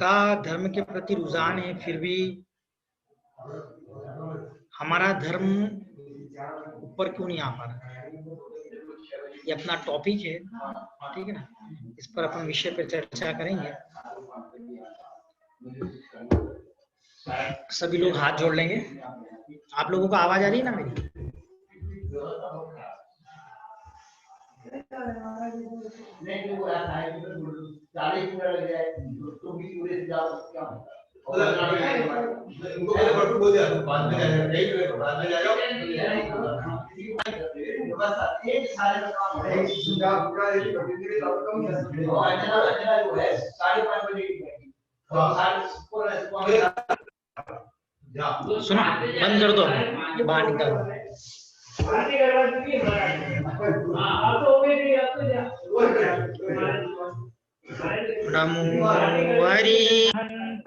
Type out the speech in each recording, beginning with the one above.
का धर्म के प्रति रुझान है, फिर भी हमारा धर्म ऊपर क्यों नहीं आ पा रहा। ये अपना टॉपिक है, ठीक है ना, इस पर अपन विषय पर चर्चा करेंगे। सभी लोग हाथ जोड़ लेंगे। आप लोगों को आवाज आ रही है ना मेरी? सुनो, बंद कर दो, ये बाहर निकाल दो। नमो हरिहंताणं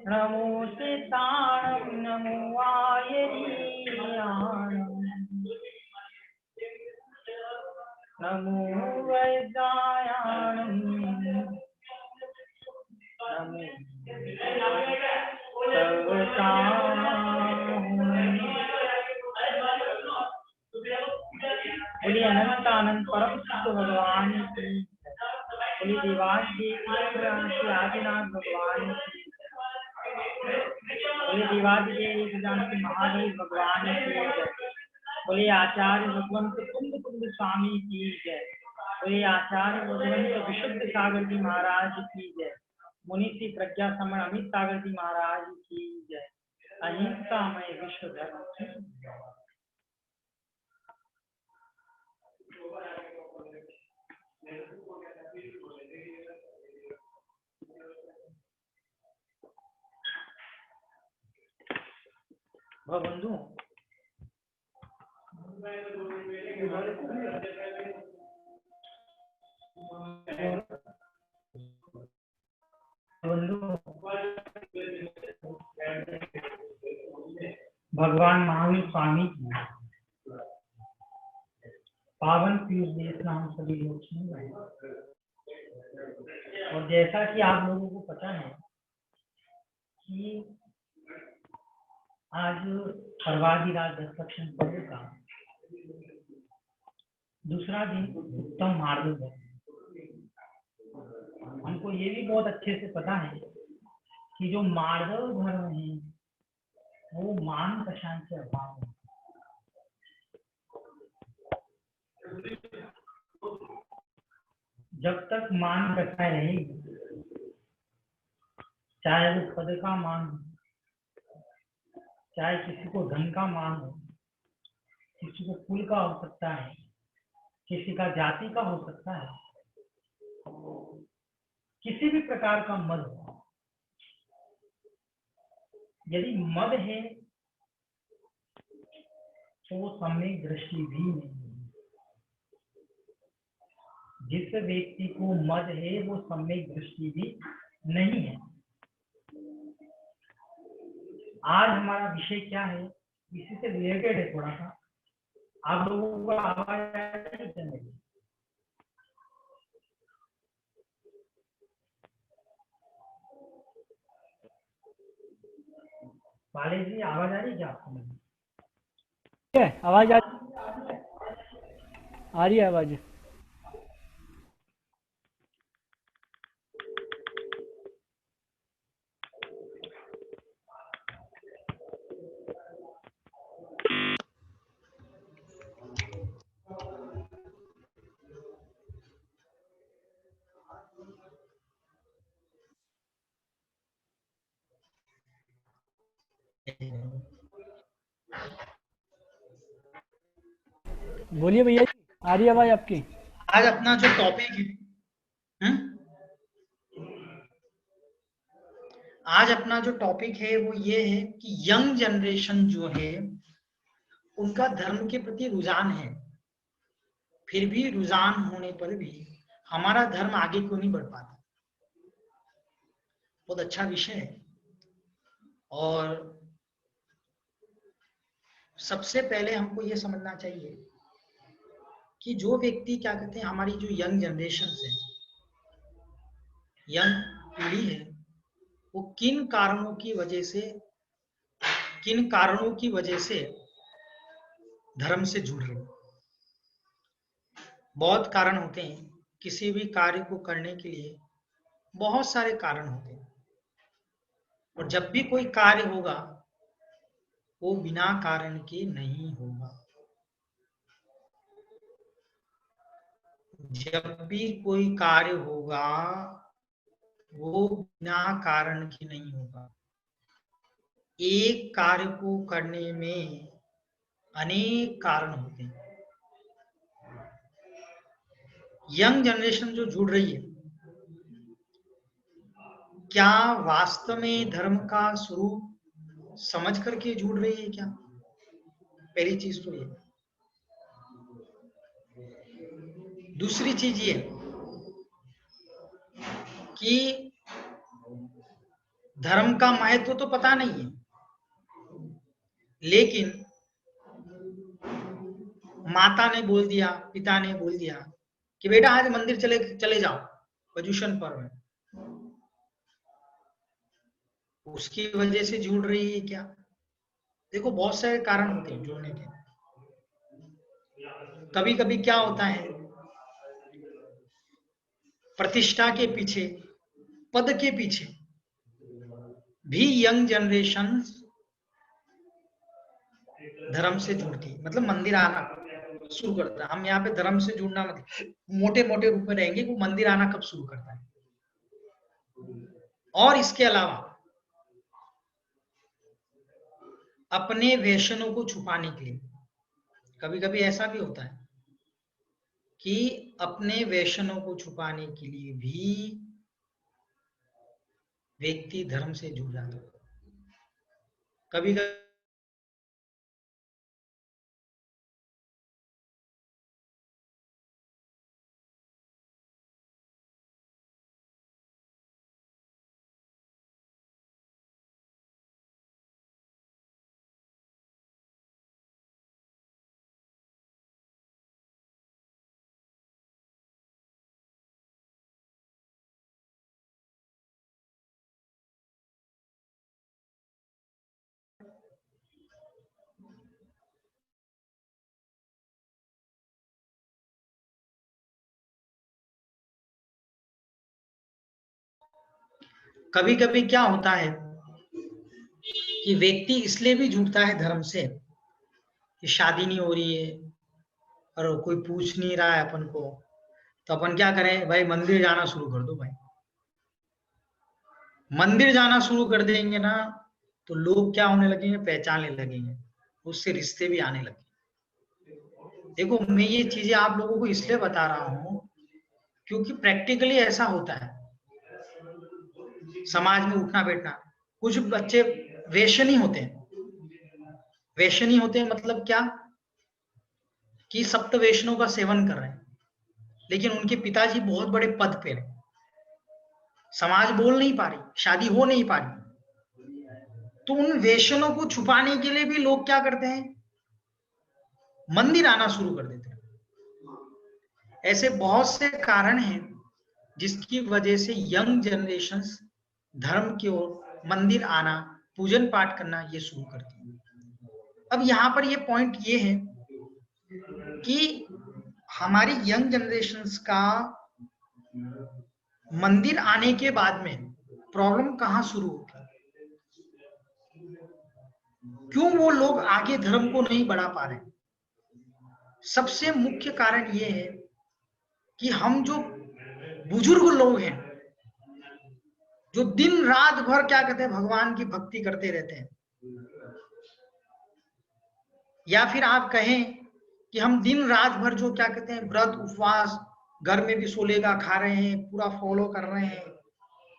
नमो सीताणं नमो वायरीयाणं नमो वैदायाणं नमो बोलिए अनंत आनंद परम सत्य भगवान की, बोलिए देवास श्री आदिनाथ भगवान की, बोलिए देवास के महादेव भगवान की, बोलिए आचार्य भगवंत कुंद स्वामी की जय, बोलिए आचार्य भगवंत विशुद्ध सागर जी महाराज की जय, मुनि श्री प्रज्ञा समण अमित सागर जी महाराज की जय। अहिंसामय विश्व धर्म की। बंधु भगवान महावीर स्वामी की पावन पीर देशना हम सभी लोग सुन रहे हैं। और जैसा कि आप लोगों को पता है कि आज पर्वादिराज दशलक्षण पर्व का दूसरा दिन उत्तम मार्ग है। हमको ये भी बहुत अच्छे से पता है कि जो मार्गव धर्म है वो मान कषाण से अभाव है। जब तक मान कषाय रहेगी, चाहे वो पद का मान हो, चाहे किसी को धन का मान हो, किसी को कुल का हो सकता है, किसी का जाति का हो सकता है, किसी भी प्रकार का मद हो, यदि मद है तो वो सम्यक दृष्टि भी नहीं है। जिस व्यक्ति को मद है वो सम्यक दृष्टि भी नहीं है। आज हमारा विषय क्या है, इसी से रिलेटेड है थोड़ा सा। आप लोगों को आवाज आ रही है? पाले जी आवाज आ रही है क्या आपको? आवाज आ रही है आवाज। बोलिए भैया जी, आ रही है आवाज आपकी। आज अपना जो टॉपिक है, आज अपना जो टॉपिक है वो ये है कि यंग जनरेशन जो है उनका धर्म के प्रति रुझान है, फिर भी रुझान होने पर भी हमारा धर्म आगे क्यों नहीं बढ़ पाता। बहुत अच्छा विषय है। और सबसे पहले हमको ये समझना चाहिए कि जो व्यक्ति क्या कहते हैं, हमारी जो यंग जनरेशन है, यंग पीढ़ी है, वो किन कारणों की वजह से धर्म से जुड़ रहे हैं। बहुत कारण होते हैं, किसी भी कार्य को करने के लिए बहुत सारे कारण होते हैं, और जब भी कोई कार्य होगा वो बिना कारण के नहीं होगा। जब भी कोई कार्य होगा वो बिना कारण के नहीं होगा। एक कार्य को करने में अनेक कारण होते हैं। यंग जनरेशन जो जुड़ रही है, क्या वास्तव में धर्म का स्वरूप समझ करके जुड़ रही है क्या? पहली चीज तो ये। दूसरी चीज ये कि धर्म का महत्व तो पता नहीं है, लेकिन माता ने बोल दिया, पिता ने बोल दिया कि बेटा आज मंदिर चले जाओ, पर्युषण पर्व है, उसकी वजह से जुड़ रही है क्या? देखो बहुत सारे कारण होते हैं जुड़ने के। कभी कभी क्या होता है, प्रतिष्ठा के पीछे, पद के पीछे भी यंग जनरेशन धर्म से जुड़ती है, मतलब मंदिर आना शुरू करता है। हम यहाँ पे धर्म से जुड़ना मतलब मोटे मोटे रूप में रहेंगे, वो मंदिर आना कब शुरू करता है। और इसके अलावा अपने व्यसनों को छुपाने के लिए, कभी कभी ऐसा भी होता है कि अपने व्यसनों को छुपाने के लिए भी व्यक्ति धर्म से जुड़ जाता है। कभी कभी कभी क्या होता है कि व्यक्ति इसलिए भी जुड़ता है धर्म से कि शादी नहीं हो रही है और कोई पूछ नहीं रहा है अपन को, तो अपन क्या करें भाई, मंदिर जाना शुरू कर दो भाई। मंदिर जाना शुरू कर देंगे ना तो लोग क्या होने लगेंगे, पहचानने लगेंगे, उससे रिश्ते भी आने लगेंगे। देखो मैं ये चीजें आप लोगों को इसलिए बता रहा हूं क्योंकि प्रैक्टिकली ऐसा होता है समाज में उठना बैठना। कुछ बच्चे वेश्यनी होते हैं, वेश्यनी होते हैं मतलब क्या कि सप्त वैष्णव का सेवन कर रहे हैं, लेकिन उनके पिताजी बहुत बड़े पद पे हैं, समाज बोल नहीं पा रही, शादी हो नहीं पा रही, तो उन वेश्यनों को छुपाने के लिए भी लोग क्या करते हैं, मंदिर आना शुरू कर देते हैं। ऐसे बहुत से कारण हैं जिसकी वजह से यंग जनरेशन धर्म की ओर मंदिर आना, पूजन पाठ करना ये शुरू करती है। अब यहाँ पर ये पॉइंट ये है कि हमारी यंग जनरेशन्स का मंदिर आने के बाद में प्रॉब्लम कहां शुरू होती है, क्यों वो लोग आगे धर्म को नहीं बढ़ा पा रहे। सबसे मुख्य कारण ये है कि हम जो बुजुर्ग लोग हैं, जो दिन रात भर क्या कहते हैं भगवान की भक्ति करते रहते हैं, या फिर आप कहें कि हम दिन रात भर जो क्या कहते हैं व्रत उपवास, घर में भी सोलेगा खा रहे हैं, पूरा फॉलो कर रहे हैं,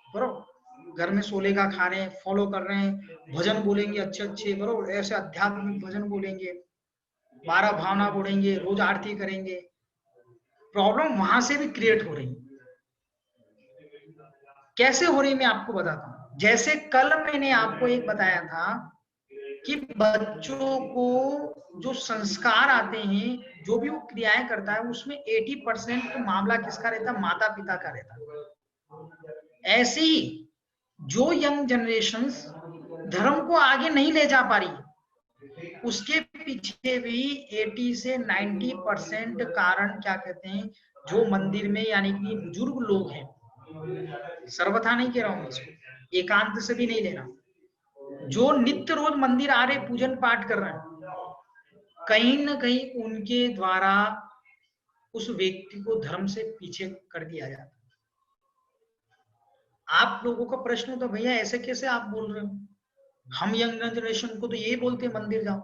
बरोबर, घर में सोलेगा खा रहे हैं, फॉलो कर रहे हैं, भजन बोलेंगे अच्छे अच्छे, बरोबर, ऐसे आध्यात्मिक भजन बोलेंगे, 12 भावना बोलेंगे, रोज आरती करेंगे। प्रॉब्लम वहां से भी क्रिएट हो रही है। कैसे हो रही मैं आपको बताता हूं। जैसे कल मैंने आपको एक बताया था कि बच्चों को जो संस्कार आते हैं, जो भी वो क्रियाएं करता है, उसमें 80% तो मामला किसका रहता है? माता पिता का रहता है। ऐसे ही जो यंग जनरेशंस धर्म को आगे नहीं ले जा पा रही, उसके पीछे भी 80 से 90% कारण क्या कहते हैं, जो मंदिर में यानी कि बुजुर्ग लोग हैं, सर्वथा नहीं कह रहा हूं इसको, एकांत से भी नहीं लेना, जो नित्य रोज मंदिर आ रहे, पूजन पाठ कर रहे हैं, कहीं ना कहीं उनके द्वारा उस व्यक्ति को धर्म से पीछे कर दिया जाता है। आप लोगों का प्रश्न होता, भैया ऐसे कैसे आप बोल रहे हो? हम यंग जनरेशन को तो यही बोलते हैं मंदिर जाओ,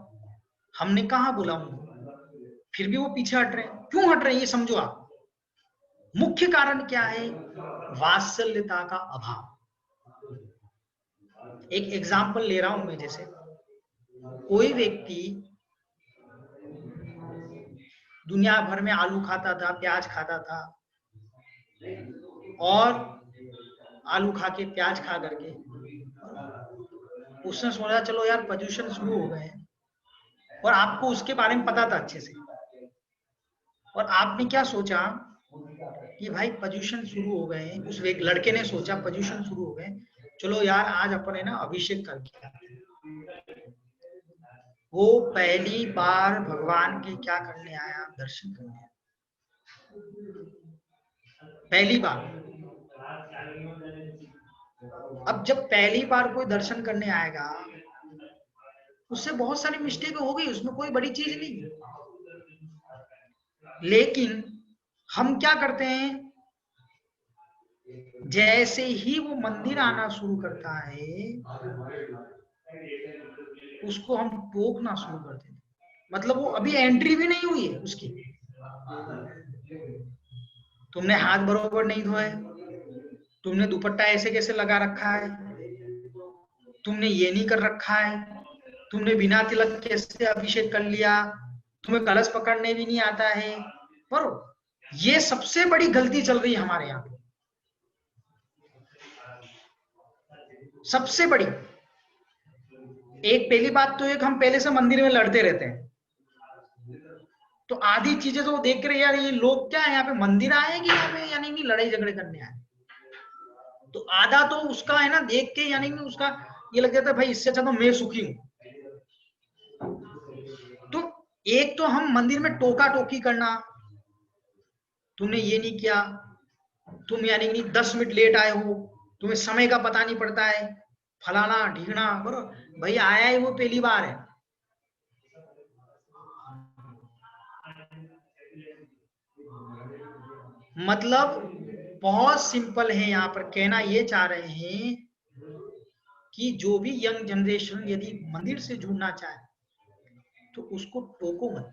हमने कहाँ बोला उनको, फिर भी वो पीछे हट रहे हैं। क्यों हट रहे हैं ये समझो आप। मुख्य कारण क्या है? वात्सल्यता का अभाव। एक एग्जाम्पल ले रहा हूं मैं, जैसे कोई व्यक्ति दुनिया भर में आलू खाता था, प्याज खाता था, और आलू खा के प्याज खा करके उसने सोचा चलो यार पोल्यूशन शुरू हो गए, और आपको उसके बारे में पता था अच्छे से, और आपने क्या सोचा कि भाई पोल्यूशन शुरू हो गए, उस एक लड़के ने सोचा पोल्यूशन शुरू हो गए, चलो यार आज अपन है ना अभिषेक करके आते हैं। वो पहली बार भगवान के क्या करने आया? दर्शन करने आया, पहली बार। अब जब पहली बार कोई दर्शन करने आएगा, उससे बहुत सारी मिस्टेक हो गई, उसमें कोई बड़ी चीज नहीं, लेकिन हम क्या करते हैं, जैसे ही वो मंदिर आना शुरू करता है, उसको हम टोकना शुरू कर देते हैं। मतलब वो अभी एंट्री भी नहीं हुई है उसकी, तुमने हाथ बरोबर नहीं धोए, तुमने दुपट्टा ऐसे कैसे लगा रखा है, तुमने ये नहीं कर रखा है, तुमने बिना तिलक कैसे अभिषेक कर लिया, तुम्हें कलश पकड़ने भी नहीं आता है। पर ये सबसे बड़ी गलती चल रही है हमारे यहाँ, सबसे बड़ी। एक पहली बात तो एक हम पहले से मंदिर में लड़ते रहते हैं, तो आधी चीजें तो देख रहे यार ये लोग क्या है, यहाँ पे मंदिर आए कि यहाँ पे यानी कि लड़ाई झगड़े करने आए, तो आधा तो उसका है ना देख के यानी कि उसका ये लग जाता है भाई इससे अच्छा तो मैं सुखी हूं। तो एक तो हम मंदिर में टोका टोकी करना, तुमने ये नहीं किया, तुम यानी कि 10 मिनट लेट आए हो, तुम्हें समय का पता नहीं पड़ता है, फलाना ढीकना, बरोबर भाई आया है वो पहली बार है। मतलब बहुत सिंपल है, यहाँ पर कहना ये चाह रहे हैं कि जो भी यंग जनरेशन यदि मंदिर से जुड़ना चाहे तो उसको टोको मत।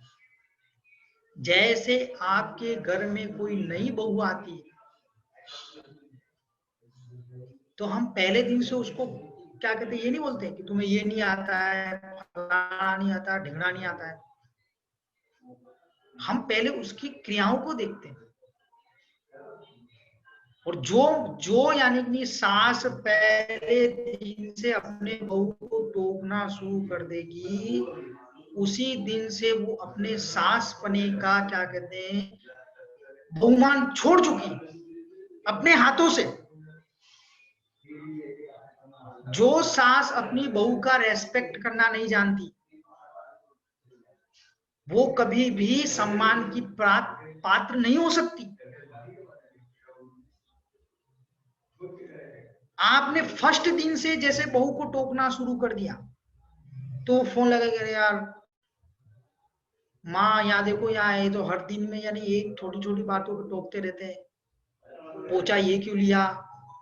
जैसे आपके घर में कोई नई बहू आती है, तो हम पहले दिन से उसको क्या कहते हैं, ये नहीं बोलते कि तुम्हें ये नहीं आता है, फलाना नहीं आता, ढिंगना नहीं आता है। हम पहले उसकी क्रियाओं को देखते हैं, और जो जो यानी कि सास पहले दिन से अपने बहू को टोकना शुरू कर देगी, उसी दिन से वो अपने सास पने का क्या कहते हैं बहुमान छोड़ चुकी अपने हाथों से। जो सास अपनी बहू का रेस्पेक्ट करना नहीं जानती, वो कभी भी सम्मान की पात्र नहीं हो सकती। आपने फर्स्ट दिन से जैसे बहू को टोकना शुरू कर दिया, तो फोन लगा यार माँ यहाँ देखो, यहाँ है, तो हर दिन में यानी एक छोटी छोटी बातों को टोकते रहते हैं। पोछा ये क्यों लिया,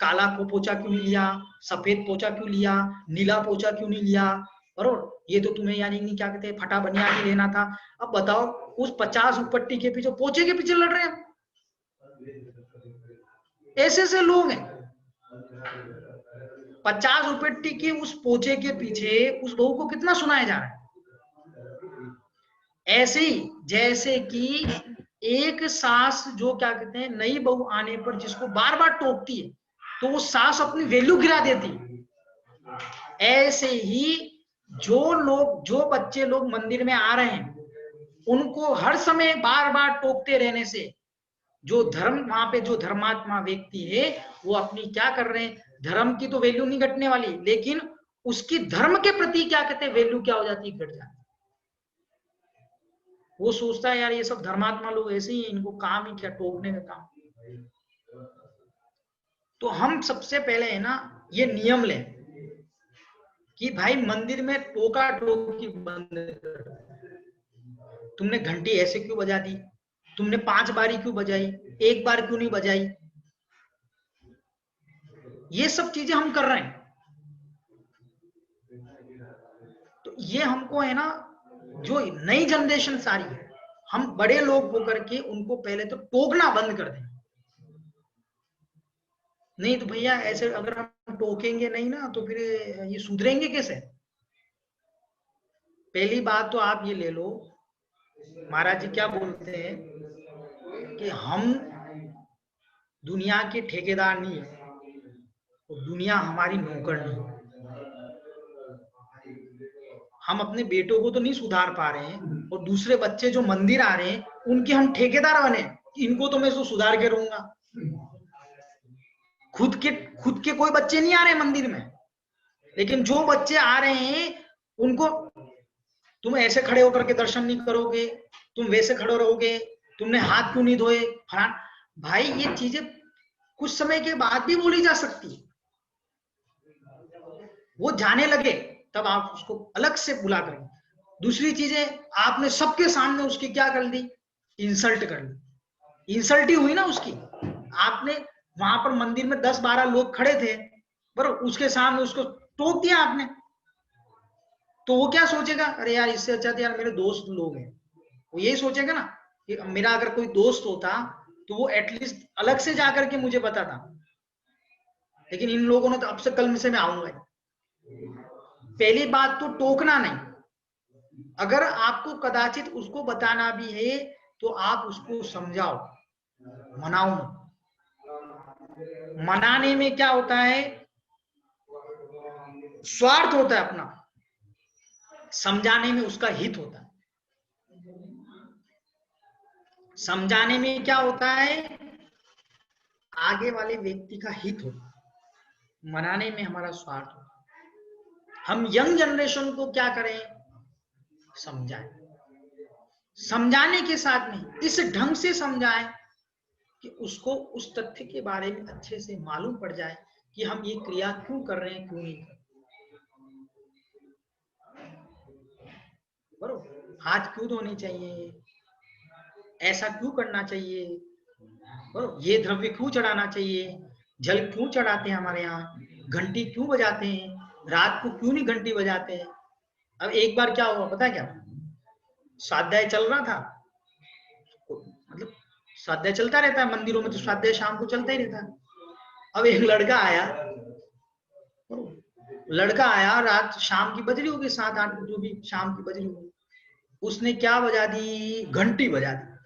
काला को पोछा क्यों नहीं लिया, सफेद पोछा क्यों लिया, नीला पोछा क्यों नहीं लिया, बरोबर ये तो तुम्हें यानी नहीं क्या कहते हैं फटा बनिया नहीं लेना था। अब बताओ उस 50 पट्टी के पीछे, पोछे के पीछे लड़ रहे हैं। ऐसे ऐसे लोग हैं, 50 रुपये की उस पोछे के पीछे उस बहू को कितना सुनाया जा रहा है। ऐसे ही जैसे कि एक सास जो क्या कहते हैं नई बहू आने पर जिसको बार बार टोकती है, तो वो सास अपनी वैल्यू गिरा देती है। ऐसे ही जो बच्चे लोग मंदिर में आ रहे हैं उनको हर समय बार बार टोकते रहने से जो धर्म वहां पे जो धर्मात्मा व्यक्ति है वो अपनी क्या कर रहे हैं, धर्म की तो वैल्यू नहीं घटने वाली, लेकिन उसकी धर्म के प्रति क्या कहते हैं वैल्यू क्या हो जाती है, घट जाती है। वो सोचता है यार ये सब धर्मात्मा लोग ऐसे ही, इनको काम ही क्या, टोकने का काम। तो हम सबसे पहले है ना ये नियम लें कि भाई मंदिर में टोका टोकी बंद कर। तुमने घंटी ऐसे क्यों बजा दी, तुमने 5 बारी क्यों बजाई, 1 बार क्यों नहीं बजाई, ये सब चीजें हम कर रहे हैं। तो ये हमको है ना, जो नई जनरेशन सारी है, हम बड़े लोग होकर के उनको पहले तो टोकना बंद कर दें। नहीं तो भैया ऐसे अगर हम टोकेंगे नहीं ना तो फिर ये सुधरेंगे कैसे। पहली बात तो आप ये ले लो, महाराज जी क्या बोलते हैं कि हम दुनिया के ठेकेदार नहीं है, तो दुनिया हमारी नौकर नहीं है। हम अपने बेटों को तो नहीं सुधार पा रहे हैं और दूसरे बच्चे जो मंदिर आ रहे हैं उनके हम ठेकेदार बने, इनको तो मैं तो सुधार के रहूंगा। खुद के कोई बच्चे नहीं आ रहे मंदिर में, लेकिन जो बच्चे आ रहे हैं उनको तुम ऐसे खड़े होकर के दर्शन नहीं करोगे, तुम वैसे खड़े रहोगे, तुमने हाथ क्यों नहीं धोए, भाई ये चीजें कुछ समय के बाद भी बोली जा सकती है। वो जाने लगे तब आप उसको अलग से बुला करेंगे। दूसरी चीजें आपने सबके सामने उसकी क्या कर दी, इंसल्ट कर ली, इंसल्ट ही हुई ना उसकी। आपने वहां पर मंदिर में 10-12 लोग खड़े थे, पर उसके सामने उसको टोक दिया आपने, तो वो क्या सोचेगा, अरे यार इससे अच्छा तो यार मेरे दोस्त लोग हैं। वो यही सोचेगा ना कि मेरा अगर कोई दोस्त होता तो वो एटलीस्ट अलग से जाकर के मुझे बताता, लेकिन इन लोगों ने तो अब से कल से मैं आऊंगा। पहली बात तो टोकना नहीं, अगर आपको कदाचित उसको बताना भी है तो आप उसको समझाओ, मनाओ। मनाने में क्या होता है, स्वार्थ होता है अपना, समझाने में उसका हित होता है। समझाने में क्या होता है, आगे वाले व्यक्ति का हित होता है, मनाने में हमारा स्वार्थ होता है। हम यंग जनरेशन को क्या करें, समझाएं, समझाने के साथ में इस ढंग से समझाएं कि उसको उस तथ्य के बारे में अच्छे से मालूम पड़ जाए कि हम ये क्रिया क्यों कर रहे हैं, क्यों नहीं कर रहे। बरोबर, हाथ क्यों धोने चाहिए, ऐसा क्यों करना चाहिए, बरोबर, ये द्रव्य क्यों चढ़ाना चाहिए, जल क्यों चढ़ाते हैं हमारे यहाँ, घंटी क्यों बजाते हैं, रात को क्यों नहीं घंटी बजाते हैं। अब एक बार क्या हुआ पता है क्या, स्वाध्याय चल रहा था, मतलब स्वाध्याय चलता रहता है मंदिरों में, तो स्वाध्याय शाम को चलता ही रहता है। अब एक लड़का आया रात शाम की बज रही होगी 7-8 जो भी शाम की बज रही होगी, उसने क्या बजा दी, घंटी बजा दी।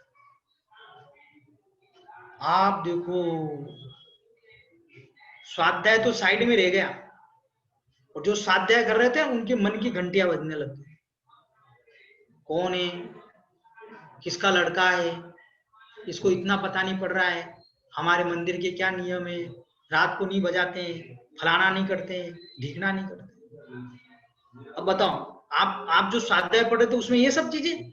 आप देखो स्वाध्याय तो साइड में रह गया और जो स्वाध्याय कर रहे थे उनके मन की घंटियां बजने लग गई। कौन है, किसका लड़का है, इसको इतना पता नहीं पड़ रहा है, हमारे मंदिर के क्या नियम है, रात को नहीं बजाते हैं, फलाना नहीं करते हैं, ढीकना नहीं करते। अब बताओ आप जो स्वाध्याय पढ़े थे उसमें ये सब चीजें,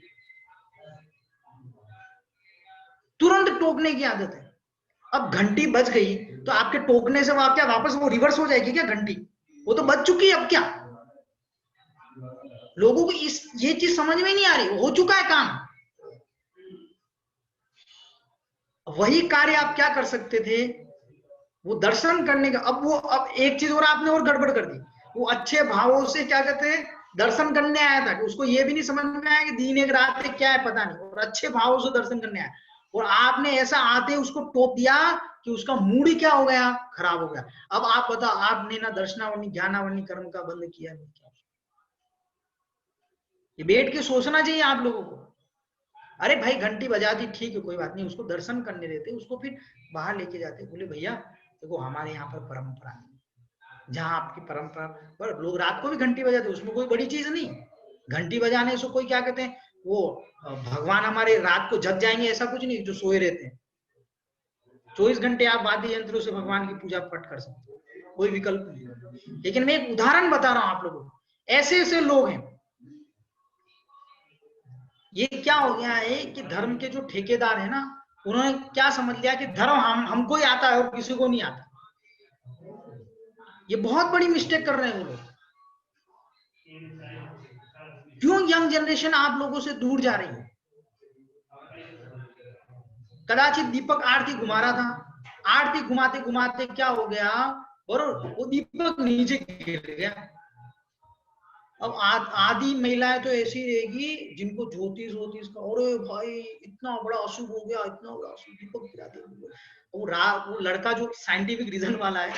तुरंत टोकने की आदत है। अब घंटी बज गई तो आपके टोकने से क्या वापस वो रिवर्स हो जाएगी क्या घंटी, वो तो बज चुकी है। अब क्या लोगों को ये चीज समझ में नहीं आ रही, हो चुका है काम। वही कार्य आप क्या कर सकते थे, वो दर्शन करने का। अब एक चीज और आपने और गड़बड़ कर दी, वो अच्छे भावों से क्या कहते हैं दर्शन करने आया था, उसको ये भी नहीं समझ में आया कि दिन एक रात क्या है पता नहीं, और अच्छे भावों से दर्शन करने आया, और आपने ऐसा आते उसको टोक दिया कि उसका मूड ही क्या हो गया, खराब हो गया। अब आप बताओ, आपने ना दर्शनावरणी ज्ञानावरणी कर्म का बंद किया नहीं किया। ये बैठ के सोचना चाहिए आप लोगों को। अरे भाई घंटी बजा दी ठीक है कोई बात नहीं, उसको दर्शन करने देते, उसको फिर बाहर लेके जाते, बोले भैया देखो हमारे यहाँ पर परंपरा है, जहां आपकी परंपरा पर लोग रात को भी घंटी बजाते, उसमें कोई बड़ी चीज नहीं। घंटी बजाने से कोई क्या कहते हैं, वो भगवान हमारे रात को जग जाएंगे ऐसा कुछ नहीं, जो सोए रहते हैं। 24 घंटे आप वाद्य यंत्रों से भगवान की पूजा पाठ कर सकते हो, कोई विकल्प नहीं। लेकिन मैं एक उदाहरण बता रहा हूं आप लोगों को, ऐसे ऐसे लोग हैं। ये क्या हो गया है कि धर्म के जो ठेकेदार है ना, उन्होंने क्या समझ लिया कि धर्म हमको ही आता है और किसी को नहीं आता। ये बहुत बड़ी मिस्टेक कर रहे हैं वो लोग। क्यों यंग जनरेशन आप लोगों से दूर जा रही है? कदाचित दीपक आरती घुमा रहा था, आरती घुमाते घुमाते क्या हो गया, और वो दीपक नीचे गिर गया। अब आधी महिलाएं तो ऐसी रहेगी जिनको ज्योतिष का, अरे भाई इतना बड़ा अशुभ हो गया, इतना बड़ा अशुभ, दीपक गिरा दिया। वो लड़का जो साइंटिफिक रीजन वाला है,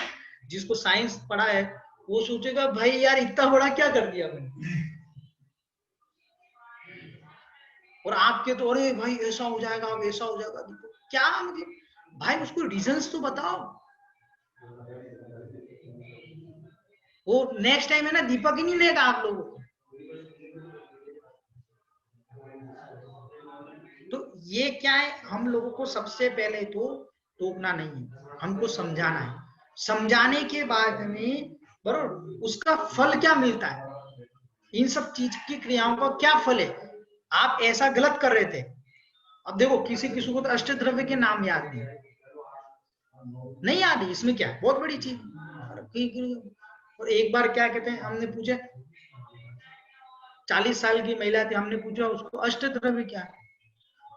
जिसको साइंस पढ़ा है, वो सोचेगा भाई यार इतना बड़ा क्या कर दिया मैंने। और आपके तो अरे भाई ऐसा हो जाएगा, अब ऐसा हो जाएगा, क्या मतलब भाई उसको रीजंस तो बताओ। वो नेक्स्ट टाइम है ना दीपक ही नहीं लेगा आप लोगों को। तो ये क्या है, हम लोगों को सबसे पहले तो टोकना नहीं है, हमको समझाना है। समझाने के बाद में बराबर उसका फल क्या मिलता है, इन सब चीज की क्रियाओं का क्या फल है। आप ऐसा गलत कर रहे थे। अब देखो किसी किसी को तो अष्टद्रव्य के नाम याद नहीं याद है, इसमें क्या है, बहुत बड़ी चीज। और एक बार क्या कहते हैं, हमने पूछा 40 साल की महिला थी, हमने पूछा उसको अष्टद्रव्य क्या है,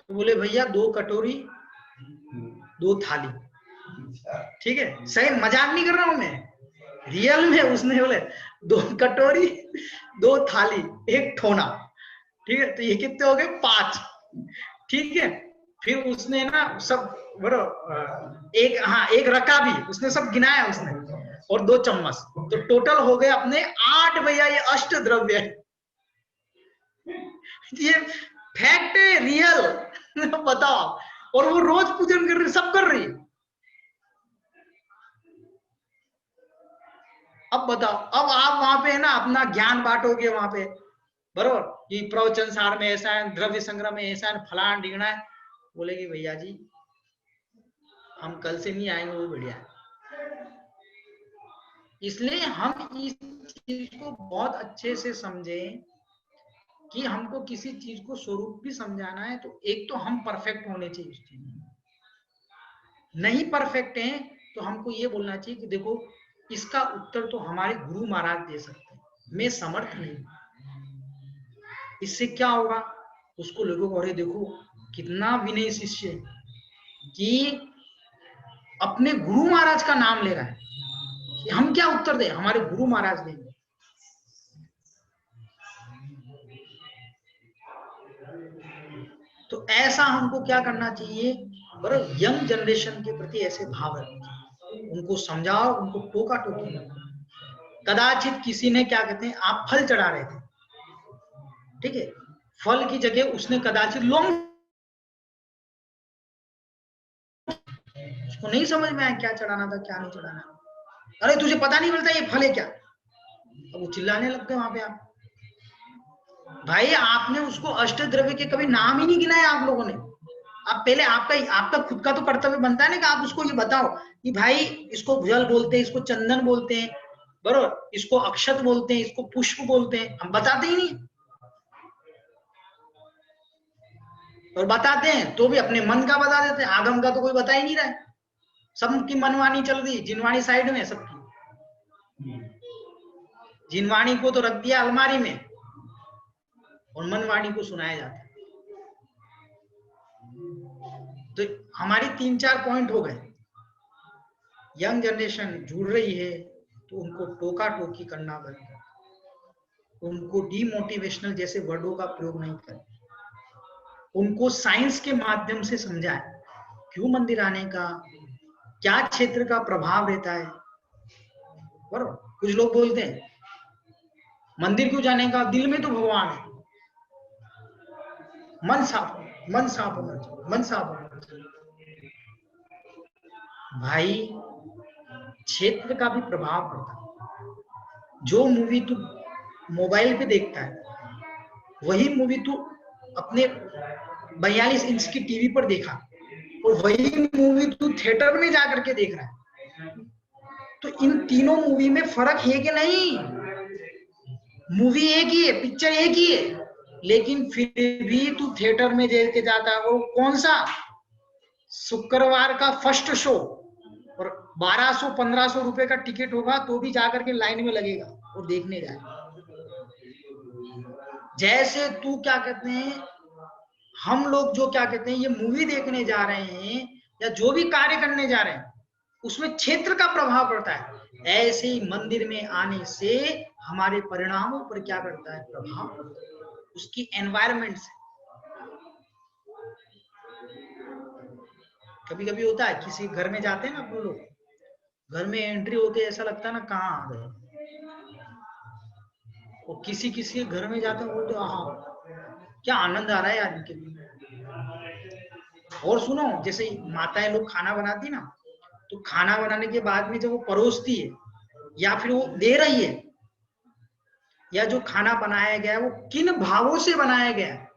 तो बोले भैया 2 कटोरी 2 थाली। ठीक है, सही मजाक नहीं कर रहा हूं मैं, रियल में उसने बोले 2 कटोरी 2 थाली 1 ठोना। ठीक है, तो ये कितने हो गए 5। ठीक है, फिर उसने ना सब बड़ो एक रका भी उसने सब गिनाया उसने, और 2 चम्मच, तो टोटल हो गए अपने 8। भैया ये अष्ट द्रव्य है, ये फैक्ट है, रियल। बताओ, और वो रोज पूजन कर रही, सब कर रही। अब बताओ, अब आप वहां पे है ना अपना ज्ञान बांटोगे वहां पे, बरोबर, कि प्रवचन सार में ऐसा है, द्रव्य संग्रह में ऐसा है, फलान ढिगना है। बोलेगी भैया जी हम कल से नहीं आएंगे, वो बढ़िया है। इसलिए हम इस चीज को बहुत अच्छे से समझें कि हमको किसी चीज को स्वरूप भी समझाना है, तो एक तो हम परफेक्ट होने चाहिए उस चीज में। नहीं परफेक्ट हैं तो हमको ये बोलना चाहिए कि देखो इसका उत्तर तो हमारे गुरु महाराज दे सकते हैं, मैं समर्थ नहीं। इससे क्या होगा, उसको लोगों, अरे देखो कितना विनय शिष्य कि अपने गुरु महाराज का नाम ले रहा है, कि हम क्या उत्तर दें, हमारे गुरु महाराज देंगे। तो ऐसा हमको क्या करना चाहिए, बराबर, यंग जनरेशन के प्रति ऐसे भाव रखने चाहिए, उनको समझाओ, उनको टोका टोकी। कदाचित किसी ने क्या कहते हैं, आप फल चढ़ा रहे थे, ठीक है, फल की जगह उसने कदाचित लौंग, उसको नहीं समझ में आया क्या चढ़ाना था क्या नहीं चढ़ाना। अरे तुझे पता नहीं मिलता ये फल है क्या, अब वो चिल्लाने लगते वहां पे। आप भाई आपने उसको अष्टद्रव्य के कभी नाम ही नहीं गिनाया आप लोगों ने। आप पहले आपका खुद का तो कर्तव्य बनता है ना कि आप उसको ये बताओ कि भाई इसको जल बोलते हैं, इसको चंदन बोलते हैं, बरोबर, इसको अक्षत बोलते हैं, इसको पुष्प बोलते हैं। हम बताते ही नहीं, और बताते हैं तो भी अपने मन का बता देते हैं, आगम का तो कोई बता ही नहीं रहा है। सबकी मनवाणी चल रही, जिनवाणी साइड में सबकी, जिनवाणी को तो रख दिया अलमारी में और मनवाणी को सुनाया जाता है। तो हमारी 3-4 पॉइंट हो गए। यंग जनरेशन जुड़ रही है तो उनको टोका टोकी करना बंद कर, उनको डीमोटिवेशनल जैसे वर्डों का प्रयोग नहीं करें, उनको साइंस के माध्यम से समझाएं क्यों मंदिर आने का, क्या क्षेत्र का प्रभाव रहता है। बराबर, कुछ लोग बोलते हैं मंदिर क्यों जाने का, दिल में तो भगवान है, मन साफ होना चाहिए, मन साफ होना चाहिए। भाई क्षेत्र का भी प्रभाव पड़ता है, जो मूवी तू मोबाइल पे देखता है वही मूवी तू अपने 42 इंच की टीवी पर देखा और वही मूवी तू थिएटर में जाकर के देख रहा है, तो इन तीनों मूवी में फर्क है कि नहीं? मूवी एक ही है, पिक्चर एक ही है, लेकिन फिर भी तू थिएटर में देख के जाता है। वो कौन सा? शुक्रवार का फर्स्ट शो, और 1200-1500 रुपए का टिकट होगा तो भी जाकर के लाइन में लगेगा और देखने जाएगा। जैसे तू क्या कहते हैं, हम लोग जो क्या कहते हैं ये मूवी देखने जा रहे हैं या जो भी कार्य करने जा रहे हैं उसमें क्षेत्र का प्रभाव पड़ता है। ऐसे ही मंदिर में आने से हमारे परिणामों पर क्या करता है? प्रभाव पड़ता है, उसकी एनवायरमेंट से। कभी कभी होता है किसी घर में जाते हैं ना अपन लोग, घर में एंट्री होते ऐसा लगता है ना कहाँ आ गए, और किसी किसी के घर में जाते हैं बोलते हाँ क्या आनंद आ रहा है यार इनके लिए। और सुनो, जैसे माताएं लोग खाना बनाती ना, तो खाना बनाने के बाद में जब वो परोसती है या फिर वो दे रही है, या जो खाना बनाया गया है वो किन भावों से बनाया गया है,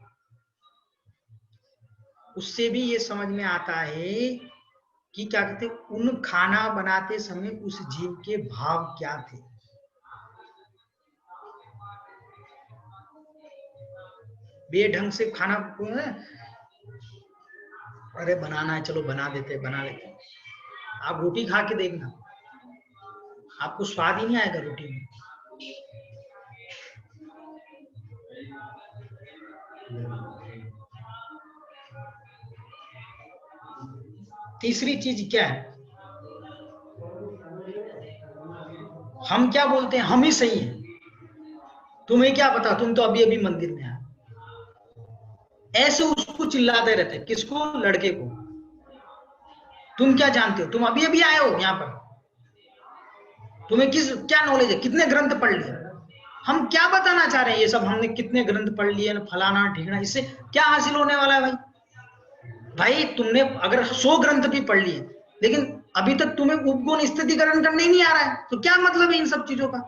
उससे भी ये समझ में आता है कि क्या कहते हैं उन खाना बनाते समय उस जीव के भाव क्या थे। बेढंग से खाना, अरे बनाना है चलो बना देते, बना लेते। आप रोटी खा के देखना, आपको स्वाद ही नहीं आएगा रोटी में। तीसरी चीज क्या है? हम क्या बोलते हैं हम ही सही हैं। तुम्हें क्या पता, तुम तो अभी अभी मंदिर में आए। ऐसे उसको चिल्लाते रहते। किसको? लड़के को। तुम क्या जानते हो? तुम अभी अभी आए हो यहाँ पर, तुम्हें क्या नॉलेज है? कितने ग्रंथ पढ़ लिए? हम क्या बताना चाह रहे हैं? ये सब हमने कितने ग्रंथ पढ़ लिए, फलाना ढींगना, इससे क्या हासिल होने वाला है भाई? भाई तुमने अगर 100 ग्रंथ भी पढ़ लिए लेकिन अभी तक तुम्हें उपगुण स्थितिकरण करने नहीं आ रहा है, तो क्या मतलब है इन सब चीजों का?